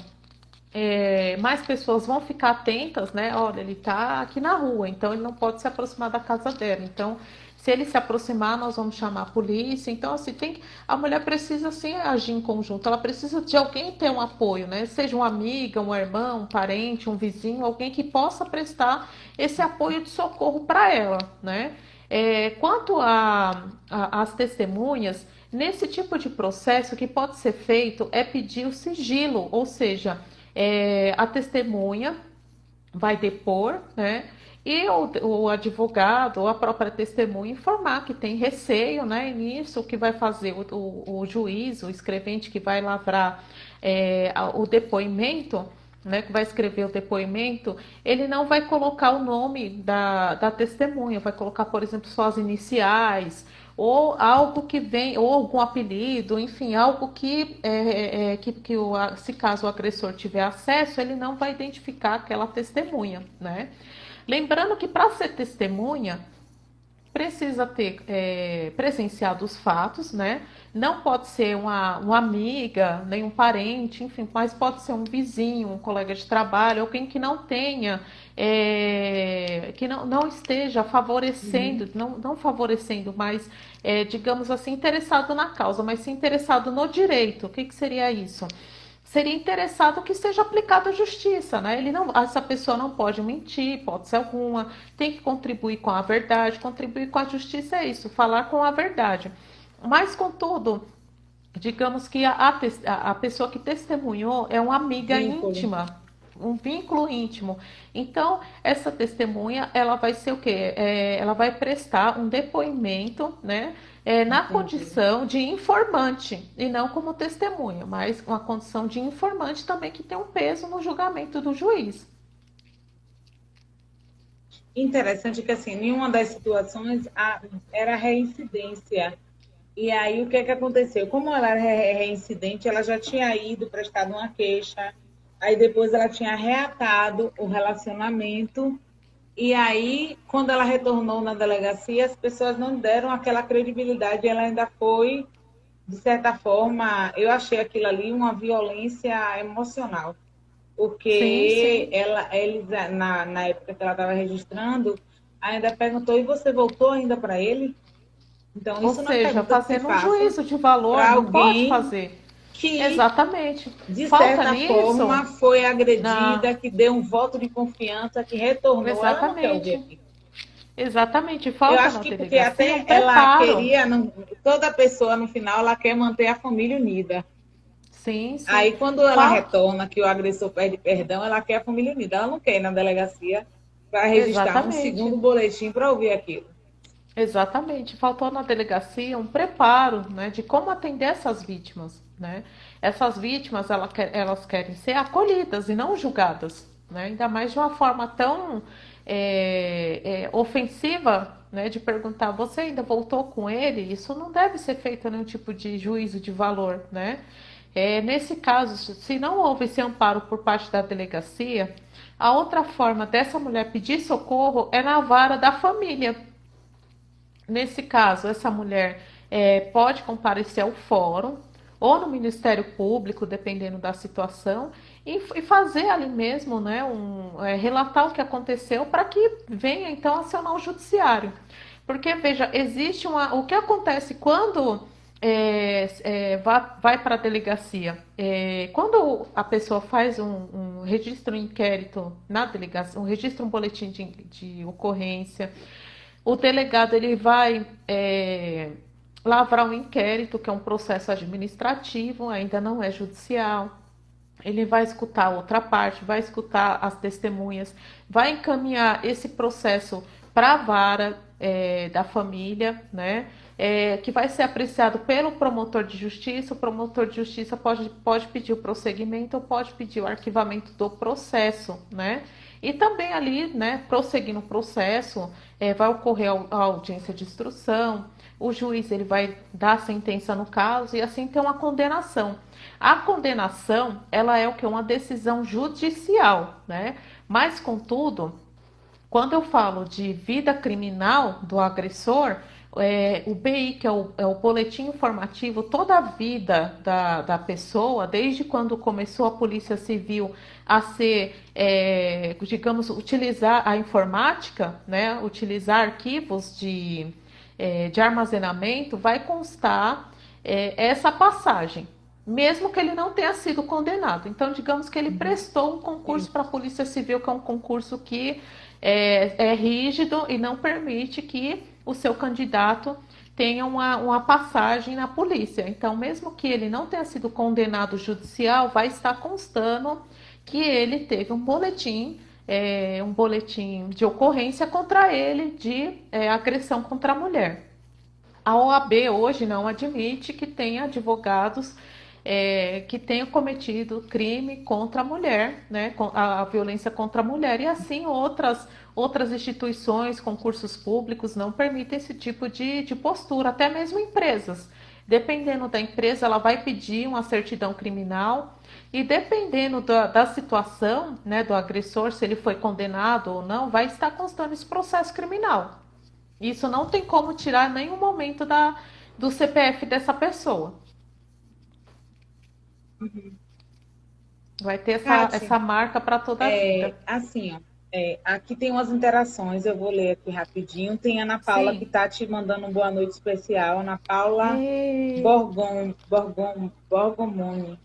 mais pessoas vão ficar atentas, né? Olha, ele está aqui na rua, então ele não pode se aproximar da casa dela. Então, se ele se aproximar, nós vamos chamar a polícia. Então, assim, a mulher precisa sim agir em conjunto. Ela precisa de alguém ter um apoio, né? Seja uma amiga, um irmão, um parente, um vizinho, alguém que possa prestar esse apoio de socorro para ela, né? Quanto às testemunhas, nesse tipo de processo, o que pode ser feito é pedir o sigilo, ou seja, a testemunha vai depor, né? E o advogado ou a própria testemunha informar que tem receio, né? E nisso o que vai fazer o juiz, o escrevente que vai lavrar o depoimento, né, que vai escrever o depoimento, ele não vai colocar o nome da testemunha, vai colocar, por exemplo, só as iniciais, ou algo que vem, ou algum apelido, enfim, algo se caso o agressor tiver acesso, ele não vai identificar aquela testemunha, né? Lembrando que para ser testemunha, precisa ter presenciado os fatos, né? Não pode ser uma amiga, nem um parente, enfim, mas pode ser um vizinho, um colega de trabalho, alguém que não tenha, que não esteja favorecendo, não favorecendo, mas, digamos assim, interessado na causa, mas sim interessado no direito. O que seria isso? Seria interessado que seja aplicada a justiça, né? Essa pessoa não pode mentir, hipótese alguma, tem que contribuir com a verdade, contribuir com a justiça é isso, falar com a verdade. Mas, contudo, digamos que a pessoa que testemunhou é uma amiga Vínculo. íntima, um vínculo íntimo. Então, essa testemunha, ela vai ser o quê? Ela vai prestar um depoimento, né? Na Entendi. condição de informante, e não como testemunha, mas uma condição de informante também que tem um peso no julgamento do juiz. Interessante que, assim, nenhuma das situações era reincidência. E aí, o que é que aconteceu? Como ela era reincidente, ela já tinha ido, prestado uma queixa, aí depois ela tinha reatado o relacionamento, e aí, quando ela retornou na delegacia, as pessoas não deram aquela credibilidade, ela ainda foi, de certa forma, eu achei aquilo ali uma violência emocional, Sim, porque sim. eles, na época que ela estava registrando, ainda perguntou, e você voltou ainda para ele? Então, Ou isso não é seja, pergunta que se fazendo um faça juízo de valor, para não pode alguém fazer. que, Exatamente. de Falta certa nisso? forma, foi Na... agredida, que deu um voto de confiança, que retornou. Ela não quer ouvir Exatamente. aquilo. Exatamente. Eu Falta acho na que porque delegacia um até ela preparo. queria, toda pessoa no final, ela quer manter a família unida. Sim, sim. Aí, quando ela Falta. retorna, que o agressor pede perdão, ela quer a família unida. Ela não quer ir na delegacia para registrar um segundo Exatamente. boletim para ouvir aquilo. Exatamente. Faltou na delegacia um preparo, né, de como atender essas vítimas, né? Essas vítimas, elas querem ser acolhidas e não julgadas, né? Ainda mais de uma forma tão ofensiva, né, de perguntar, você ainda voltou com ele? Isso não deve ser feito nenhum tipo de juízo de valor, né? Nesse caso, se não houve esse amparo por parte da delegacia, a outra forma dessa mulher pedir socorro é na vara da família. Nesse caso, essa mulher pode comparecer ao fórum ou no Ministério Público, dependendo da situação, e fazer ali mesmo, né, relatar o que aconteceu para que venha então acionar o judiciário. Porque, veja, existe o que acontece quando vai para a delegacia? Quando a pessoa faz um registro um inquérito na delegacia, um boletim de ocorrência, o delegado ele vai lavrar um inquérito, que é um processo administrativo, ainda não é judicial. ele vai escutar a outra parte, vai escutar as testemunhas, vai encaminhar esse processo para a vara da família, né? Que vai ser apreciado pelo promotor de justiça. O promotor de justiça pode pedir o prosseguimento ou pode pedir o arquivamento do processo, né? E também ali, né, prosseguindo o processo, vai ocorrer a audiência de instrução, o juiz ele vai dar a sentença no caso e assim ter uma condenação. A condenação, ela é o que? Uma decisão judicial, né? Mas, contudo, quando eu falo de vida criminal do agressor, o BI, que é o boletim informativo, toda a vida da pessoa, desde quando começou a Polícia Civil a ser, digamos, utilizar a informática, né, utilizar arquivos de armazenamento, vai constar essa passagem, mesmo que ele não tenha sido condenado. Então, digamos que ele prestou um concurso para a Polícia Civil, que é um concurso que é rígido e não permite que o seu candidato tenha uma passagem na polícia. Então, mesmo que ele não tenha sido condenado judicial, vai estar constando que ele teve um boletim de ocorrência contra ele de agressão contra a mulher. A OAB hoje não admite que tenha advogados que tenham cometido crime contra a mulher, né, a violência contra a mulher, e assim outras instituições, concursos públicos não permitem esse tipo de postura, até mesmo empresas. Dependendo da empresa, ela vai pedir uma certidão criminal e dependendo da situação, né, do agressor, se ele foi condenado ou não, vai estar constando esse processo criminal. Isso não tem como tirar nenhum momento do CPF dessa pessoa. Vai ter Tati, essa marca para toda a vida. assim, ó, aqui tem umas interações, eu vou ler aqui rapidinho. Tem a Ana Paula que Sim. tá te mandando um boa noite especial. Ana Paula E... Borgomoni.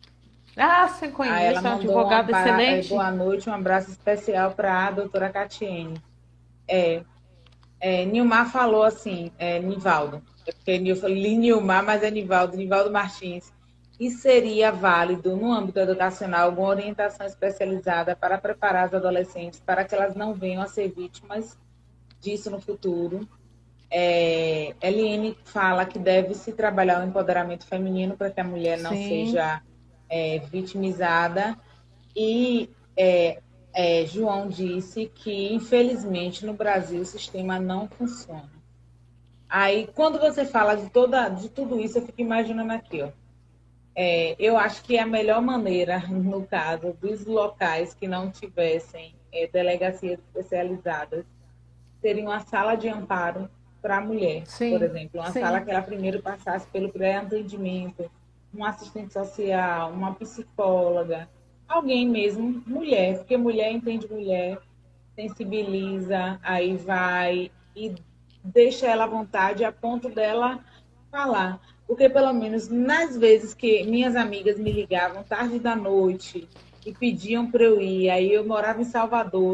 Ah, sim, Aí ela conheço, é um mandou advogado boa excelente. noite, um abraço especial para a doutora Catiene. Nilmar falou assim, Nivaldo, porque eu falei Nilmar, mas é Nivaldo, Nivaldo Martins. E seria válido, no âmbito educacional, alguma orientação especializada para preparar as adolescentes para que elas não venham a ser vítimas disso no futuro? Eliane fala que deve-se trabalhar o empoderamento feminino para que a mulher não Sim, seja vitimizada. E João disse que, infelizmente, no Brasil o sistema não funciona. Aí, quando você fala de tudo isso, eu fico imaginando aqui, ó. Eu acho que a melhor maneira, no caso dos locais que não tivessem delegacias especializadas, seria uma sala de amparo para a mulher, por sim, exemplo, uma sala sim, que ela primeiro passasse pelo pré-atendimento, um assistente social, uma psicóloga, alguém mesmo, mulher, porque mulher entende mulher, sensibiliza, aí vai e deixa ela à vontade a ponto dela falar. Porque, pelo menos, nas vezes que minhas amigas me ligavam tarde da noite e pediam para eu ir, aí eu morava em Salvador,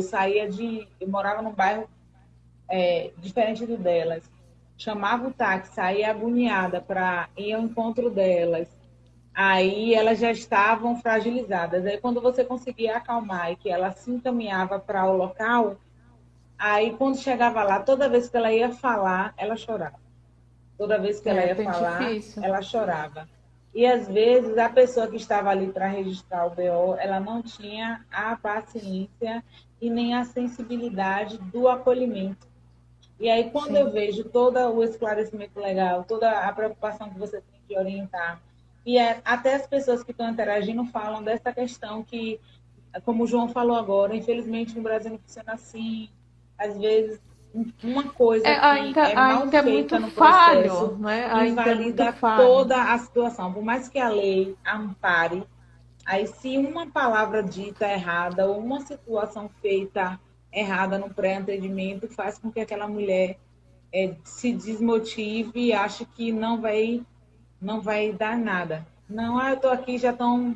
eu morava num bairro diferente do delas, chamava o táxi, saía agoniada para ir ao encontro delas. Aí elas já estavam fragilizadas. Aí quando você conseguia acalmar e que ela se encaminhava para o local, aí quando chegava lá, toda vez que ela ia falar, ela chorava. Toda vez que ela ia bem falar, difícil. ela chorava. E às vezes a pessoa que estava ali para registrar o BO, ela não tinha a paciência e nem a sensibilidade do acolhimento. E aí, quando eu Sim. vejo todo o esclarecimento legal, toda a preocupação que você tem de orientar, e até as pessoas que estão interagindo falam dessa questão que, como o João falou agora, infelizmente no Brasil não funciona assim. Às vezes, uma coisa que é mal Ainda é feita muito no falho, processo né? Ainda é muito invalida falho. toda a situação. Por mais que a lei ampare, aí, se uma palavra dita errada ou uma situação feita errada no pré-atendimento faz com que aquela mulher se desmotive e ache que não vai dar nada. Não, eu estou aqui, já estão.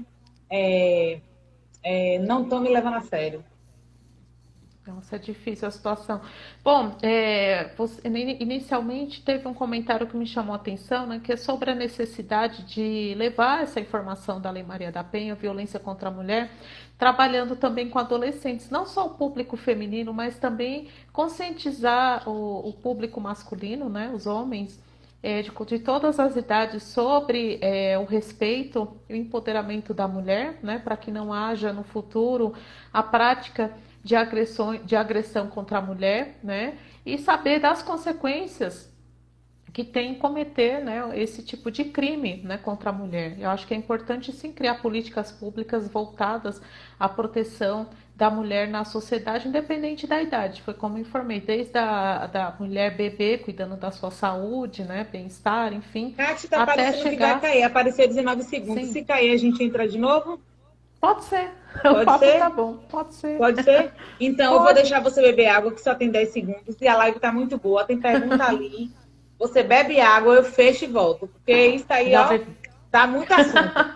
Não estão me levando a sério. Nossa, é difícil a situação. Bom, inicialmente teve um comentário que me chamou a atenção, né, que é sobre a necessidade de levar essa informação da Lei Maria da Penha, violência contra a mulher, trabalhando também com adolescentes, não só o público feminino, mas também conscientizar o público masculino, né, os homens, de todas as idades sobre o respeito e o empoderamento da mulher, né, para que não haja no futuro a prática de agressão contra a mulher, né, e saber das consequências que tem cometer, né, esse tipo de crime, né, contra a mulher. Eu acho que é importante sim criar políticas públicas voltadas à proteção da mulher na sociedade, independente da idade. Foi como informei, desde da mulher bebê, cuidando da sua saúde, né, bem-estar, enfim, Nath, tá até aparecendo que vai chegar. cair. Apareceu 19 segundos. Sim, Se cair, a gente entra de novo? pode ser. O Pode papo tá ser? bom, pode ser. Pode ser? Então, eu vou Pode. deixar você beber água, que só tem 10 segundos. E a live tá muito boa. Tem pergunta ali. Você bebe água, eu fecho e volto. Porque isso aí, Já ó, ve- dá muito assunto.